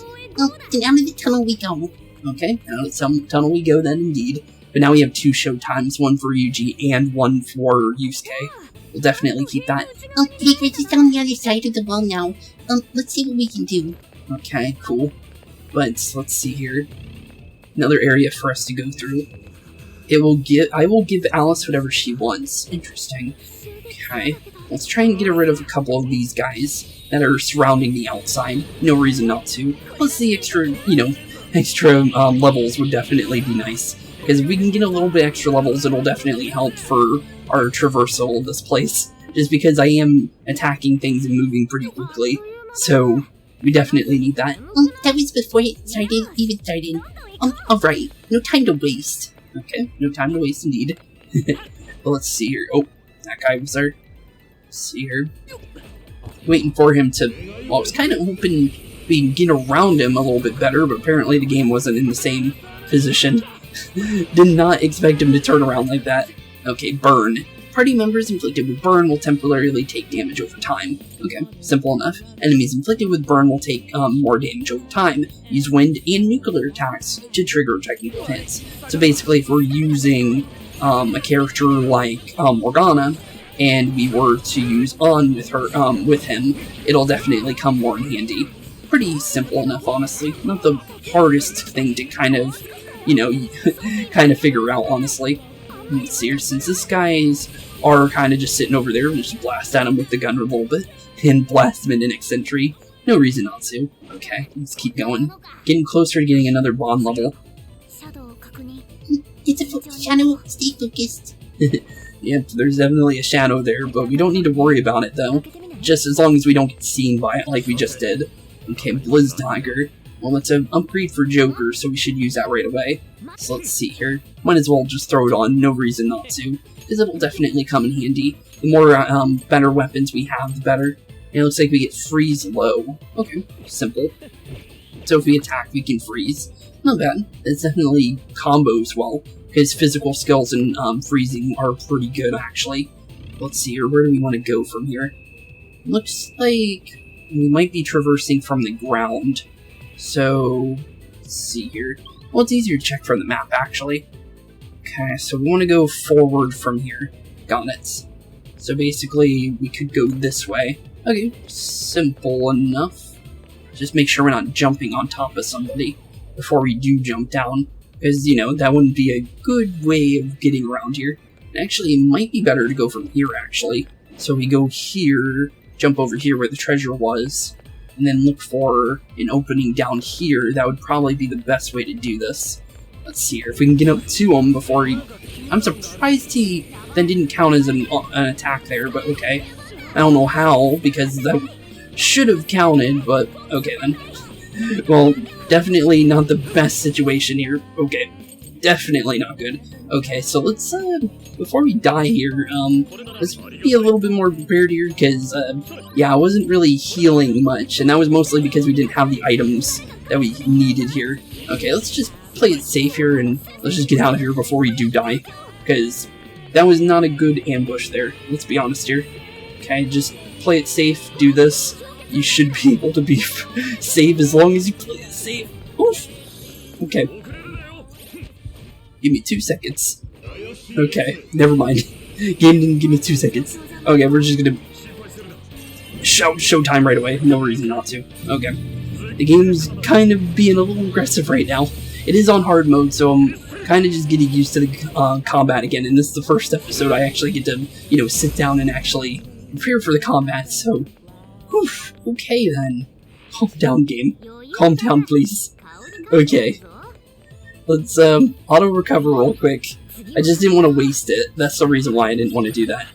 Then out of the tunnel we go. Okay, out of the tunnel we go then, indeed. But now we have 2 show times, one for Ryuji and one for Yusuke. We'll definitely keep that. Hey, we're just on the other side of the wall now. Let's see what we can do. Okay, cool. But let's see here. Another area for us to go through. I will give Alice whatever she wants. Interesting. Okay, let's try and get rid of a couple of these guys that are surrounding the outside. No reason not to. Plus the extra, levels would definitely be nice. Because if we can get a little bit extra levels, it'll definitely help for our traversal of this place. Just because I am attacking things and moving pretty quickly. So, we definitely need that. That was before it even started. Alright, no time to waste. Okay, no time to waste indeed. But let's see here. Oh, that guy was there. Let's see here. Waiting for him to... Well, I was kind of hoping we could get around him a little bit better, but apparently the game wasn't in the same position. Did not expect him to turn around like that. Okay, burn. Party members inflicted with burn will temporarily take damage over time. Okay, simple enough. Enemies inflicted with burn will take more damage over time. Use wind and nuclear attacks to trigger technical hits. So basically, if we're using a character like Morgana, and we were to use on with him, it'll definitely come more in handy. Pretty simple enough, honestly. Not the hardest thing to kind of figure out, honestly. Let's see here, since this guys are kind of just sitting over there, we'll just blast at him with the gun a little bit, and blast him into next entry. No reason not to. Okay, let's keep going. Getting closer to getting another bond level. It's a shadow, stay focused. Yep, there's definitely a shadow there, but we don't need to worry about it though. Just as long as we don't get seen by it like we just did. Okay, Blizz Dagger. Well, it's an upgrade for Joker, so we should use that right away. So let's see here. Might as well just throw it on, no reason not to. Because it'll definitely come in handy. The more better weapons we have, the better. And it looks like we get freeze low. Okay, simple. So if we attack, we can freeze. Not bad. It's definitely combos well. His physical skills and freezing are pretty good, actually. Let's see here, where do we want to go from here? Looks like we might be traversing from the ground. So, let's see here. Well, it's easier to check from the map, actually. Okay, so we want to go forward from here. Got it. So basically, we could go this way. Okay, simple enough. Just make sure we're not jumping on top of somebody before we do jump down. Because, that wouldn't be a good way of getting around here. Actually, it might be better to go from here, actually. So we go here, jump over here where the treasure was, and then look for an opening down here. That would probably be the best way to do this. Let's see here, if we can get up to him before he... I'm surprised he then didn't count as an attack there, but okay. I don't know how, because that should have counted, but okay then. Well, definitely not the best situation here. Okay, definitely not good. Okay, so let's, before we die here, let's be a little bit more prepared here, because, yeah, I wasn't really healing much, and that was mostly because we didn't have the items that we needed here. Okay, let's just play it safe here, and let's just get out of here before we do die, because that was not a good ambush there, let's be honest here. Okay, just play it safe, do this. You should be able to be safe as long as you play it safe. Oof. Okay. Give me 2 seconds. Okay, never mind. Game didn't give me 2 seconds. Okay, we're just gonna show time right away. No reason not to. Okay. The game's kind of being a little aggressive right now. It is on hard mode, so I'm kind of just getting used to the combat again. And this is the first episode I actually get to, sit down and actually prepare for the combat, so... Oof, okay then. Calm down, game. Calm down, please. Okay. Let's, auto-recover real quick. I just didn't want to waste it. That's the reason why I didn't want to do that.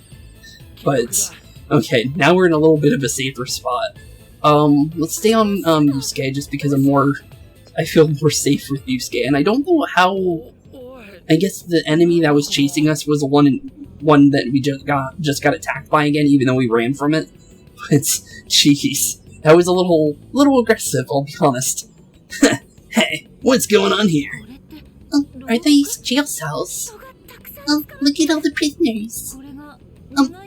But, okay, now we're in a little bit of a safer spot. Let's stay on, Yusuke, just because I feel more safe with Yusuke. And I don't know how... I guess the enemy that was chasing us was the one that we just got attacked by again, even though we ran from it. But, jeez, that was a little aggressive, I'll be honest. Hey, what's going on here? Are these jail cells? Look at all the prisoners.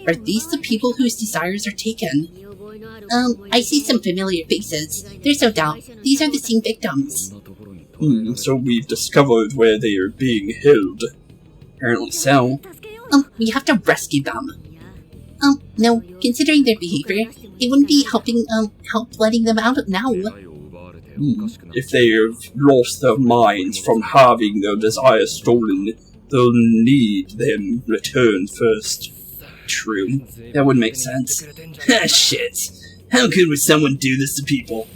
Are these the people whose desires are taken? I see some familiar faces. There's no doubt. These are the same victims. So we've discovered where they are being held. Apparently so. We have to rescue them. No, considering their behavior, it wouldn't be help letting them out now. If they have lost their minds from having their desires stolen, they'll need them returned first. True. That would make sense. Shit. How could someone do this to people?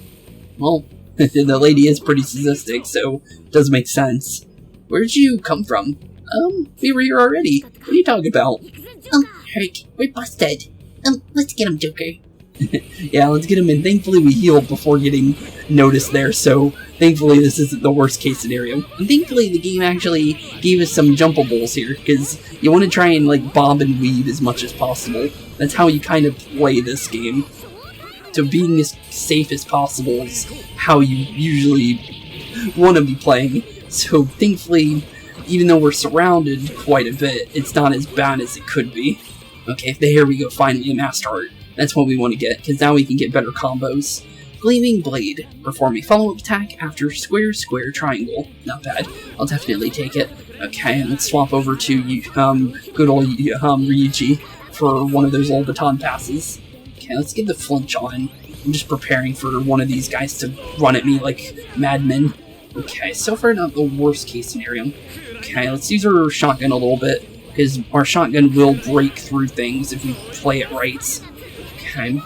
Well, the lady is pretty sadistic, so it does make sense. Where'd you come from? We were here already. What are you talking about? Herc, we're busted. Let's get him, Joker. Yeah, let's get him in. Thankfully, we healed before getting noticed there, so thankfully this isn't the worst case scenario. And thankfully, the game actually gave us some jumpables here, because you want to try and, like, bob and weave as much as possible. That's how you kind of play this game. So being as safe as possible is how you usually want to be playing. So thankfully, even though we're surrounded quite a bit, it's not as bad as it could be. Okay, here we go, finally a Master Art. That's what we want to get, because now we can get better combos. Gleaming Blade. Perform a follow-up attack after square, square, triangle. Not bad. I'll definitely take it. Okay, let's swap over to good old Ryuji for one of those old baton passes. Okay, let's get the flinch on. I'm just preparing for one of these guys to run at me like madmen. Okay, so far not the worst case scenario. Okay, let's use our shotgun a little bit, because our shotgun will break through things if we play it right. Okay.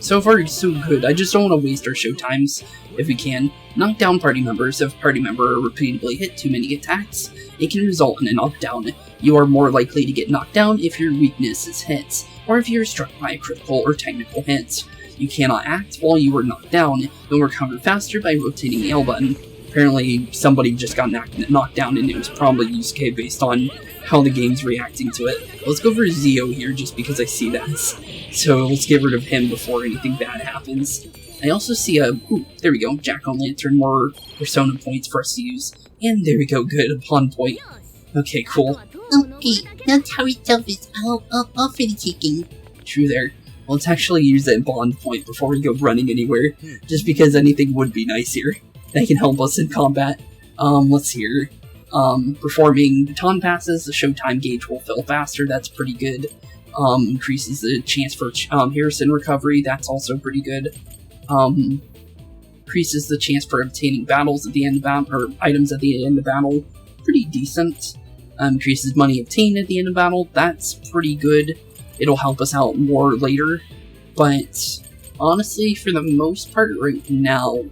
So far, it's so good. I just don't want to waste our show times, if we can. Knock down party members. If a party member repeatedly hit too many attacks, it can result in a knockdown. You are more likely to get knocked down if your weakness is hit, or if you're struck by a critical or technical hit. You cannot act while you are knocked down, and recover faster by rotating the L button. Apparently, somebody just got knocked down, and it was probably Yusuke based on how the game's reacting to it. Let's go for Zio here, just because I see that. So let's get rid of him before anything bad happens. I also see ooh, there we go, Jack-o'-lantern, more persona points for us to use. And there we go, good, a pawn point. Okay, cool. Okay, now Tower itself is all for the taking. True there. Well, let's actually use that bond point before we go running anywhere, just because anything would be nice here. That can help us in combat. Let's see here. Performing baton passes, the showtime gauge will fill faster, that's pretty good. Increases the chance for Harrison recovery, that's also pretty good. Increases the chance for obtaining battles at the end of battle, or items at the end of battle, pretty decent. Increases money obtained at the end of battle, that's pretty good. It'll help us out more later, but honestly, for the most part right now,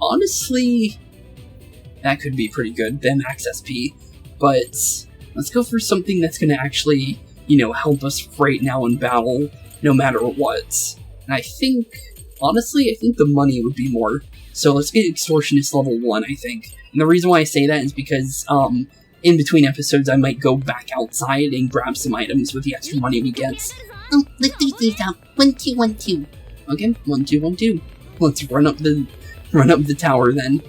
honestly, that could be pretty good, then max SP, but let's go for something that's going to actually, help us right now in battle, no matter what. And I think, honestly, the money would be more. So let's get Extortionist level 1, I think. And the reason why I say that is because, in between episodes, I might go back outside and grab some items with the extra money we get. Let's do these out. 1, 2, 1, 2. Okay, 1, 2, 1, 2. Let's run up the tower then.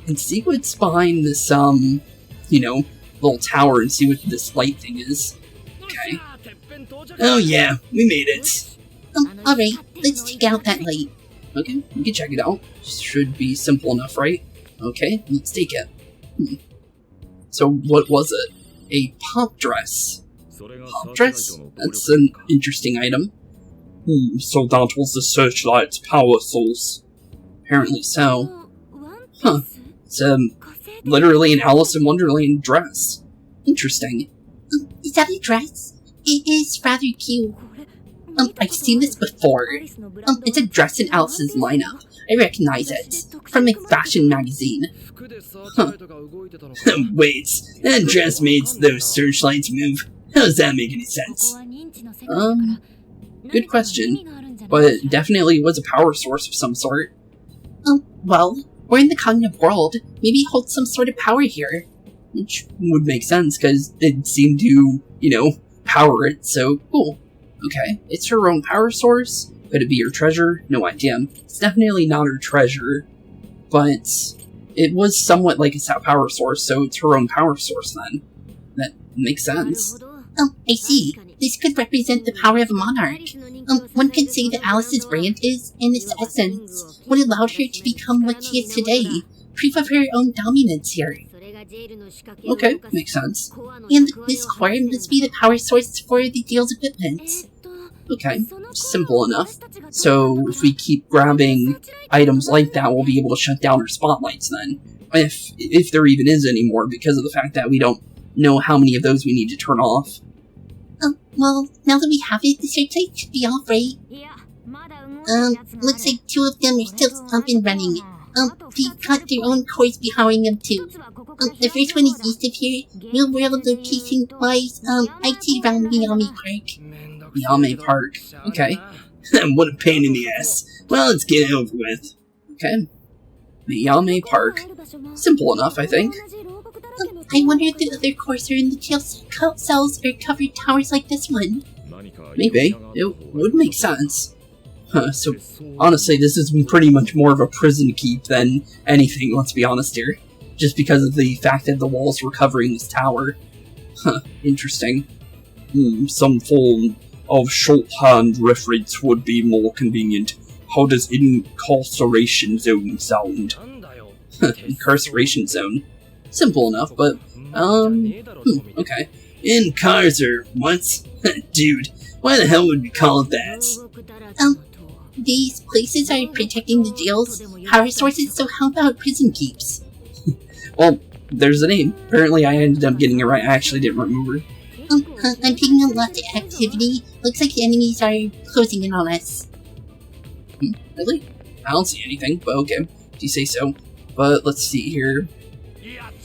And see what's behind this, little tower and see what this light thing is. Okay. Oh yeah, we made it. Alright, let's check out that light. Okay, we can check it out. Should be simple enough, right? Okay, let's take it. So what was it? A pop dress. Pop dress? That's an interesting item. So that was the Searchlight's power source. Apparently so. Huh. It's, literally an Alice in Wonderland dress. Interesting. Is that a dress? It is rather cute. I've seen this before. It's a dress in Alice's lineup. I recognize it. From a fashion magazine. Huh. Wait, that dress made those searchlights move. How does that make any sense? Good question. But it definitely was a power source of some sort. Well, we're in the cognitive world. Maybe it holds some sort of power here. Which would make sense, because it seemed to, power it, so cool. Okay, it's her own power source. Could it be her treasure? No idea. It's definitely not her treasure, but it was somewhat like a power source, so it's her own power source then. That makes sense. I see. this could represent the power of a monarch. One could say that Alice's brand is, in its essence, what allowed her to become what she is today, proof of her own dominance here. Okay, makes sense. And this core must be the power source for the deal's equipment. Okay, simple enough. So, if we keep grabbing items like that, we'll be able to shut down our spotlights then. If there even is any more, because of the fact that we don't know how many of those we need to turn off. Well, now that we have it, the searchlight should be off, right? Looks like 2 of them are still up and running. They've got their own cores powering them too. The first one is east of here, real world location-wise, I'd say around Miyame Park. Miyame Park, okay. What a pain in the ass. Well, let's get it over with. Okay. Miyame Park. Simple enough, I think. I wonder if the other cores are in the jail cells or covered towers like this one. Maybe. It would make sense. So, honestly, this is pretty much more of a prison keep than anything, let's be honest here. Just because of the fact that the walls were covering this tower. Interesting. Some form of shorthand reference would be more convenient. How does incarceration zone sound? Incarceration zone. Simple enough, but, okay. What? Dude, why the hell would we call it that? These places are protecting the jail's power sources, so how about prison keeps? Well, there's a name. Apparently I ended up getting it right. I actually didn't remember. I'm picking up lots of activity. Looks like the enemies are closing in on us. Really? I don't see anything, but okay. If you say so. But let's see here.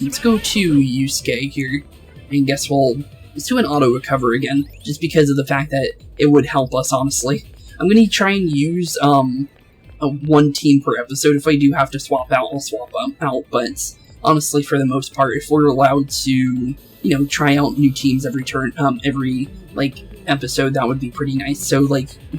Let's go to Yusuke here. And guess let's do an auto recover again. Just because of the fact that it would help us, honestly. I'm going to try and use one team per episode. If I do have to swap out, I'll swap out. But honestly, for the most part, if we're allowed to, try out new teams every episode, that would be pretty nice. So,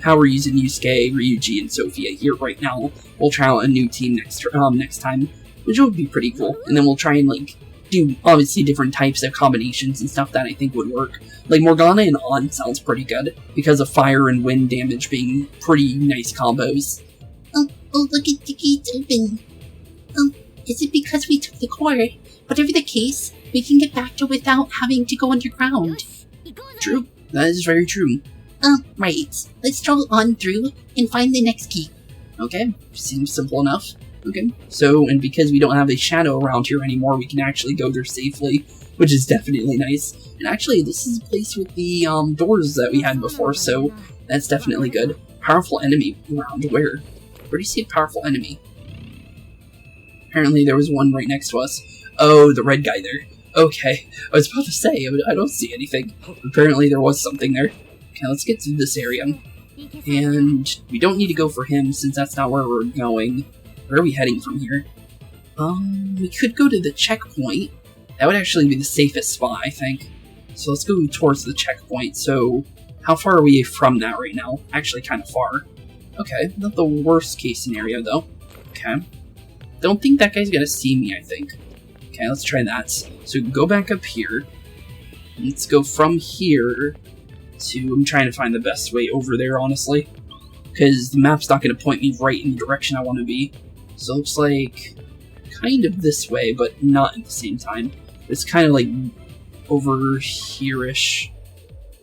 how we're using Yusuke, Ryuji, and Sophia here right now, we'll try out a new team next time, which would be pretty cool. And then we'll try and, do, obviously, different types of combinations and stuff that I think would work. Morgana and On sounds pretty good, because of fire and wind damage being pretty nice combos. Oh, look at the gates open. Is it because we took the core? Whatever the case, we can get back to without having to go underground. True. That is very true. Right. Let's stroll on through and find the next key. Okay, seems simple enough. Okay, so, and because we don't have a shadow around here anymore, we can actually go there safely, which is definitely nice. And actually, this is a place with the doors that we had before, so that's definitely good. Powerful enemy around where? Where do you see a powerful enemy? Apparently there was one right next to us. Oh, the red guy there. Okay, I was about to say, I don't see anything. Apparently there was something there. Okay, let's get to this area. And we don't need to go for him, since that's not where we're going. Where are we heading from here? We could go to the checkpoint. That would actually be the safest spot, I think. So let's go towards the checkpoint. So, how far are we from that right now? Actually, kind of far. Okay, not the worst case scenario, though. Okay. Don't think that guy's gonna see me, I think. Okay, let's try that. So, go back up here. Let's go from here to... I'm trying to find the best way over there, honestly. Because the map's not gonna point me right in the direction I want to be. So, it looks like... kind of this way, but not at the same time. It's kind of over here-ish.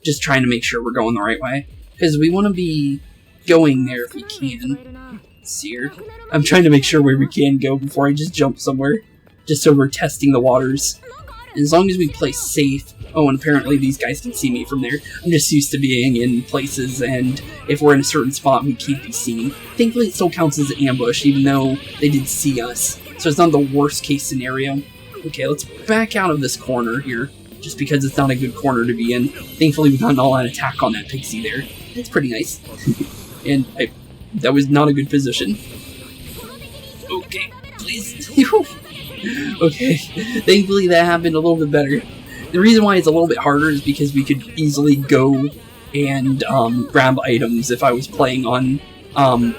Just trying to make sure we're going the right way. Because we want to be going there if we can. Let's see here. I'm trying to make sure where we can go before I just jump somewhere. Just so we're testing the waters. And as long as we play safe... Oh, and apparently these guys can see me from there. I'm just used to being in places, and if we're in a certain spot, we can't be seen. Thankfully, it still counts as an ambush, even though they did see us. So it's not the worst case scenario. Okay, let's back out of this corner here, just because it's not a good corner to be in. Thankfully, we got an all-out attack on that pixie there. That's pretty nice. And that was not a good position. Okay, please. Okay, thankfully that happened a little bit better. The reason why it's a little bit harder is because we could easily go and grab items if I was playing on,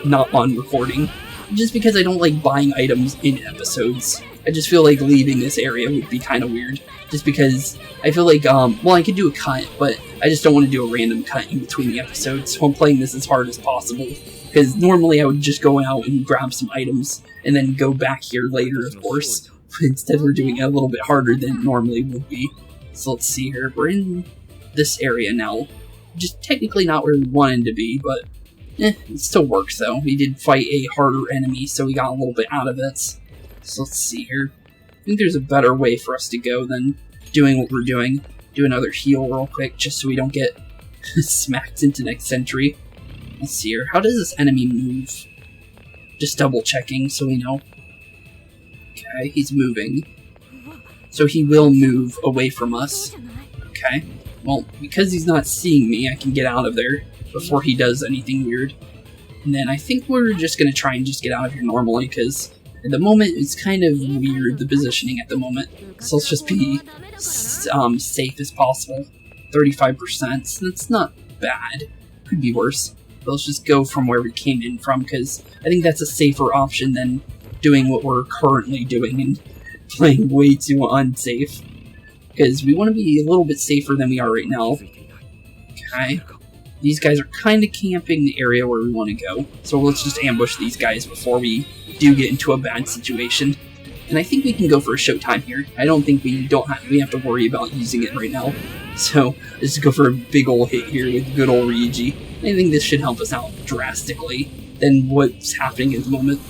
not on recording. Just because I don't like buying items in episodes. I just feel like leaving this area would be kind of weird. Just because I feel like, well, I could do a cut, but I just don't want to do a random cut in between the episodes, so I'm playing this as hard as possible. Because normally I would just go out and grab some items, and then go back here later, of course. But instead we're doing it a little bit harder than it normally would be. So let's see here, we're in this area now. Just technically not where we wanted to be, but it still works though. We did fight a harder enemy, so we got a little bit out of it. So let's see here. I think there's a better way for us to go than doing what we're doing. Do another heal real quick, just so we don't get smacked into next century. Let's see here. How does this enemy move? Just double checking so we know. Okay, he's moving. So he will move away from us. Okay. Well, because he's not seeing me, I can get out of there before he does anything weird. And then I think we're just going to try and just get out of here normally, because at the moment it's kind of weird, the positioning at the moment. So let's just be safe as possible. 35%, that's not bad. Could be worse. But let's just go from where we came in from, because I think that's a safer option than doing what we're currently doing and playing way too unsafe. Because we want to be a little bit safer than we are right now. Okay. These guys are kind of camping the area where we want to go. So let's just ambush these guys before we do get into a bad situation. And I think we can go for a showtime here. I don't think we have to worry about using it right now. So let's just go for a big ol' hit here with good ol' Ryuji. I think this should help us out drastically than what's happening at the moment.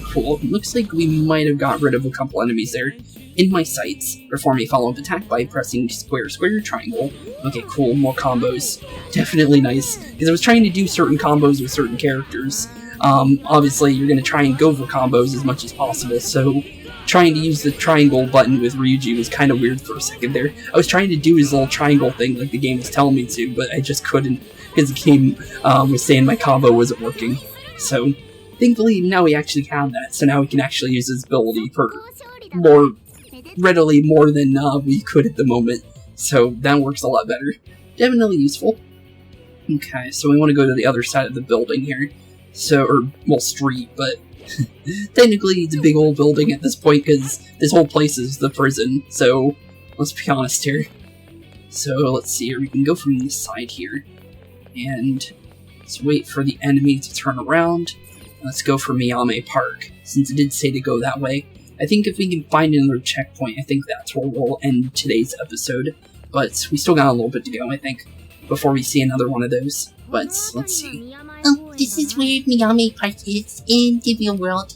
Cool. Looks like we might have got rid of a couple enemies there. In my sights, perform a follow-up attack by pressing square, triangle. Okay, cool, more combos. Definitely nice, because I was trying to do certain combos with certain characters. Obviously, you're going to try and go for combos as much as possible, so trying to use the triangle button with Ryuji was kind of weird for a second there. I was trying to do his little triangle thing like the game was telling me to, but I just couldn't, because the game was saying my combo wasn't working. So, thankfully, now we actually have that, so now we can actually use his ability for more readily more than we could at the moment, so that works a lot better. Definitely useful. Okay, so we want to go to the other side of the building here, so, or, well, street, but technically it's a big old building at this point, because this whole place is the prison, so let's be honest here. So let's see here, we can go from this side here, and let's wait for the enemy to turn around. Let's go for Miyame Park, since it did say to go that way. I think if we can find another checkpoint, I think that's where we'll end today's episode. But we still got a little bit to go, I think, before we see another one of those. But let's see. Oh, this is where Miyame Park is in the real world.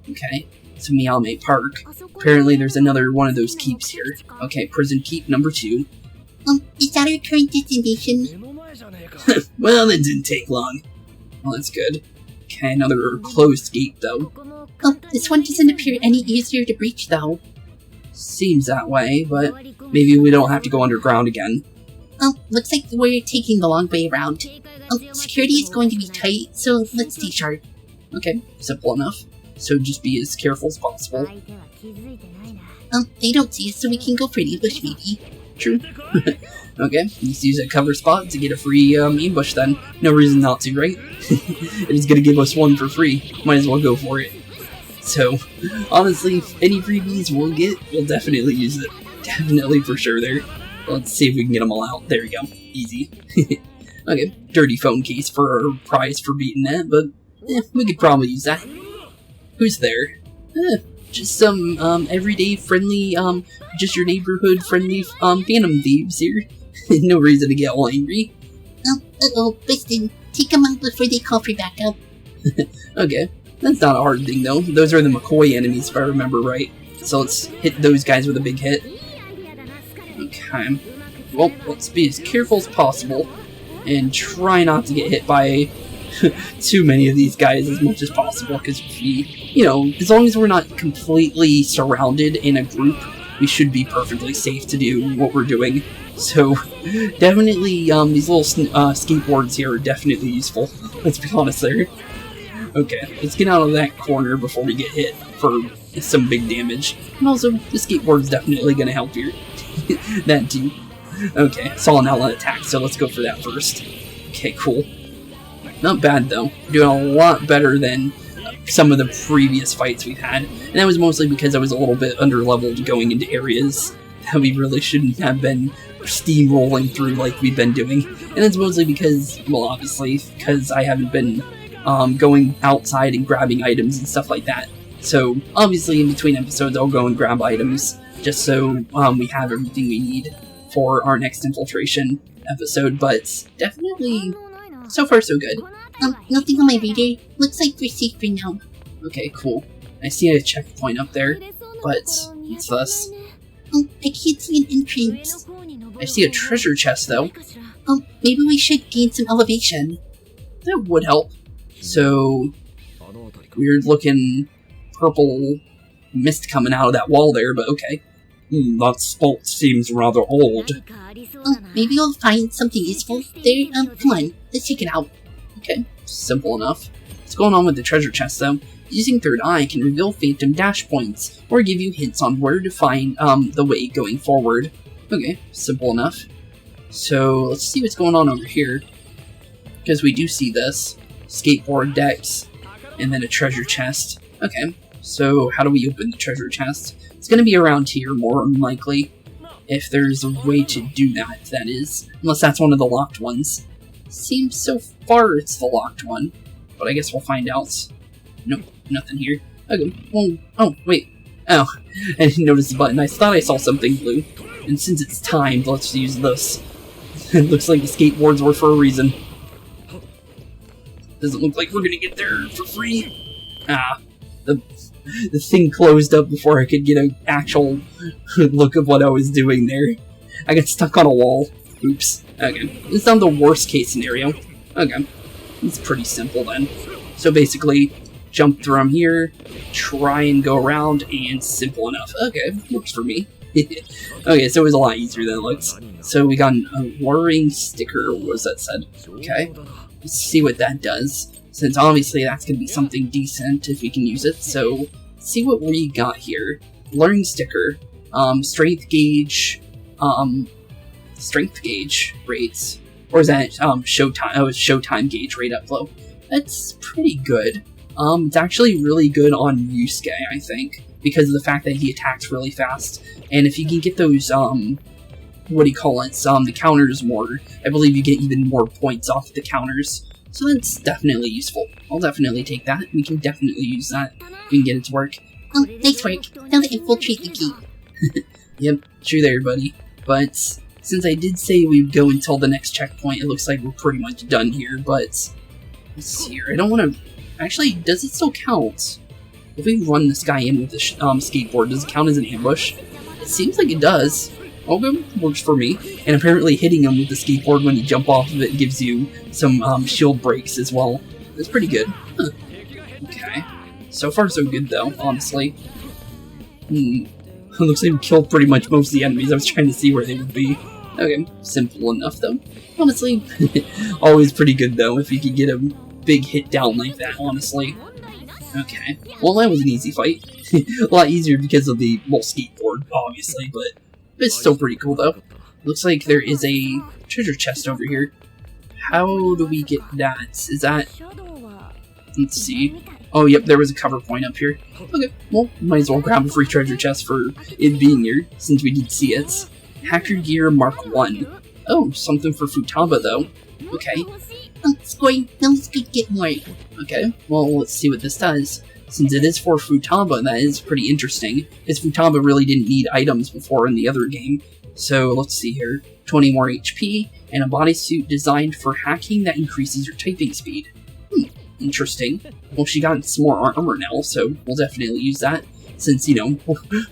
Okay, so Miyame Park. Apparently there's another one of those keeps here. Okay, prison keep number 2. Is that our current destination? Well, that didn't take long. Well, that's good. Okay, another closed gate, though. Oh, this one doesn't appear any easier to breach, though. Seems that way, but maybe we don't have to go underground again. Oh, looks like we're taking the long way around. Oh, security is going to be tight, so let's stay sharp. Okay, simple enough. So just be as careful as possible. They don't see us, so we can go for the ambush, maybe. True. Okay, let's use a cover spot to get a free ambush then. No reason not to, right? It is going to give us one for free. Might as well go for it. So, honestly, any freebies we'll get, we'll definitely use it. Definitely for sure there. Let's see if we can get them all out. There we go. Easy. Okay, dirty phone case for our prize for beating that, but we could probably use that. Who's there? Just some everyday friendly, just your neighborhood friendly Phantom Thieves here. No reason to get all angry. Uh-oh, Biston. Take them out before they call for backup. Okay, that's not a hard thing though. Those are the Koei enemies if I remember right. So let's hit those guys with a big hit. Okay. Well, let's be as careful as possible and try not to get hit by too many of these guys as much as possible, because we, as long as we're not completely surrounded in a group, we should be perfectly safe to do what we're doing. So, definitely, these little skateboards here are definitely useful. Let's be honest there. Okay, let's get out of that corner before we get hit for some big damage. And also, the skateboard's definitely going to help here. That too. Okay, saw an outlet attack, so let's go for that first. Okay, cool. Not bad though. Doing a lot better than some of the previous fights we've had. And that was mostly because I was a little bit under-leveled going into areas that we really shouldn't have been steamrolling through like we've been doing. And it's mostly because, well, obviously, because I haven't been going outside and grabbing items and stuff like that. So, obviously, in between episodes, I'll go and grab items, just so we have everything we need for our next infiltration episode, but definitely, so far so good. Nothing on my radar. Looks like we're safe for now. Okay, cool. I see a checkpoint up there, but what's this? I can't see an entrance. I see a treasure chest, though. Maybe we should gain some elevation. That would help. So, weird looking purple mist coming out of that wall there, but okay. That spot seems rather old. Maybe I'll find something useful there. Come on, let's check it out. Okay, simple enough. What's going on with the treasure chest, though? Using third eye can reveal phantom dash points, or give you hints on where to find the way going forward. Okay, simple enough. So, let's see what's going on over here. Because we do see this. Skateboard decks, and then a treasure chest. Okay, so how do we open the treasure chest? It's going to be around here, more than likely. If there's a way to do that, that is. Unless that's one of the locked ones. Seems so far it's the locked one. But I guess we'll find out. Nope, nothing here. Okay, well, oh, wait. Oh, I didn't notice the button. I thought I saw something blue. And since it's timed, let's use this. It looks like the skateboards were for a reason. Doesn't look like we're gonna get there for free. Ah, the thing closed up before I could get an actual look of what I was doing there. I got stuck on a wall. Oops. Okay. It's not the worst case scenario. Okay. It's pretty simple then. So basically, jump from here, try and go around, and simple enough. Okay, works for me. Okay, so it was a lot easier than it looks. So we got a worrying sticker, what was that said? Okay. Let's see what that does. Since obviously that's going to be something decent if we can use it. So, let's see what we got here. Learning sticker. Strength gauge. Strength gauge rates. Or is that showtime? Oh, it's showtime gauge rate up low. That's pretty good. It's actually really good on Yusuke, I think. Because of the fact that he attacks really fast. And if you can get those, what do you call it? The counters more. I believe you get even more points off the counters. So that's definitely useful. I'll definitely take that. We can definitely use that. We can get it to work. Nice work. Now to infiltrate the keep. Yep, true there, buddy. But since I did say we'd go until the next checkpoint, it looks like we're pretty much done here. But let's see here. I don't want to. Actually, does it still count? If we run this guy in with the skateboard, does it count as an ambush? It seems like it does. Okay, works for me. And apparently hitting him with the skateboard when you jump off of it gives you some shield breaks as well. That's pretty good. Huh. Okay. So far so good though, honestly. It looks like we killed pretty much most of the enemies. I was trying to see where they would be. Okay, simple enough though. Honestly, always pretty good though if you could get a big hit down like that, honestly. Okay, well that was an easy fight. A lot easier because of the skateboard, obviously, but it's still pretty cool though. Looks like there is a treasure chest over here. How do we get that? Is that... Let's see. Oh, yep, there was a cover point up here. Okay, well, might as well grab a free treasure chest for it being here, since we did see it. Hacker Gear Mark 1. Oh, something for Futaba, though. Okay. Scoring. Now let's go get more. Okay, well, let's see what this does. Since it is for Futaba, that is pretty interesting, because Futaba really didn't need items before in the other game. So, let's see here. 20 more HP, and a bodysuit designed for hacking that increases your typing speed. Interesting. Well, she got some more armor now, so we'll definitely use that. Since, you know,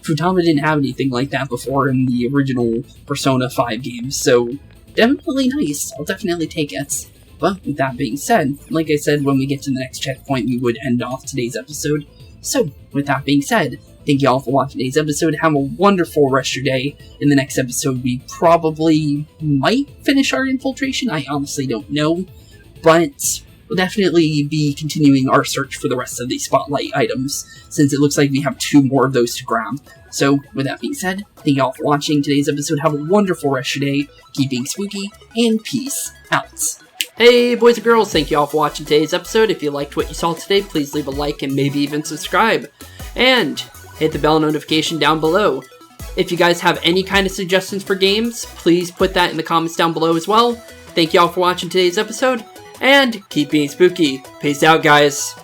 Futaba didn't have anything like that before in the original Persona 5 games, so definitely nice. I'll definitely take it. But with that being said, like I said, when we get to the next checkpoint, we would end off today's episode. So, with that being said, thank you all for watching today's episode. Have a wonderful rest of your day. In the next episode, we probably might finish our infiltration. I honestly don't know. But we'll definitely be continuing our search for the rest of the spotlight items, since it looks like we have 2 more of those to grab. So, with that being said, thank you all for watching today's episode. Have a wonderful rest of your day. Keep being spooky, and peace out. Hey boys and girls, thank you all for watching today's episode. If you liked what you saw today, please leave a like and maybe even subscribe. And hit the bell notification down below. If you guys have any kind of suggestions for games, please put that in the comments down below as well. Thank you all for watching today's episode, and keep being spooky. Peace out, guys.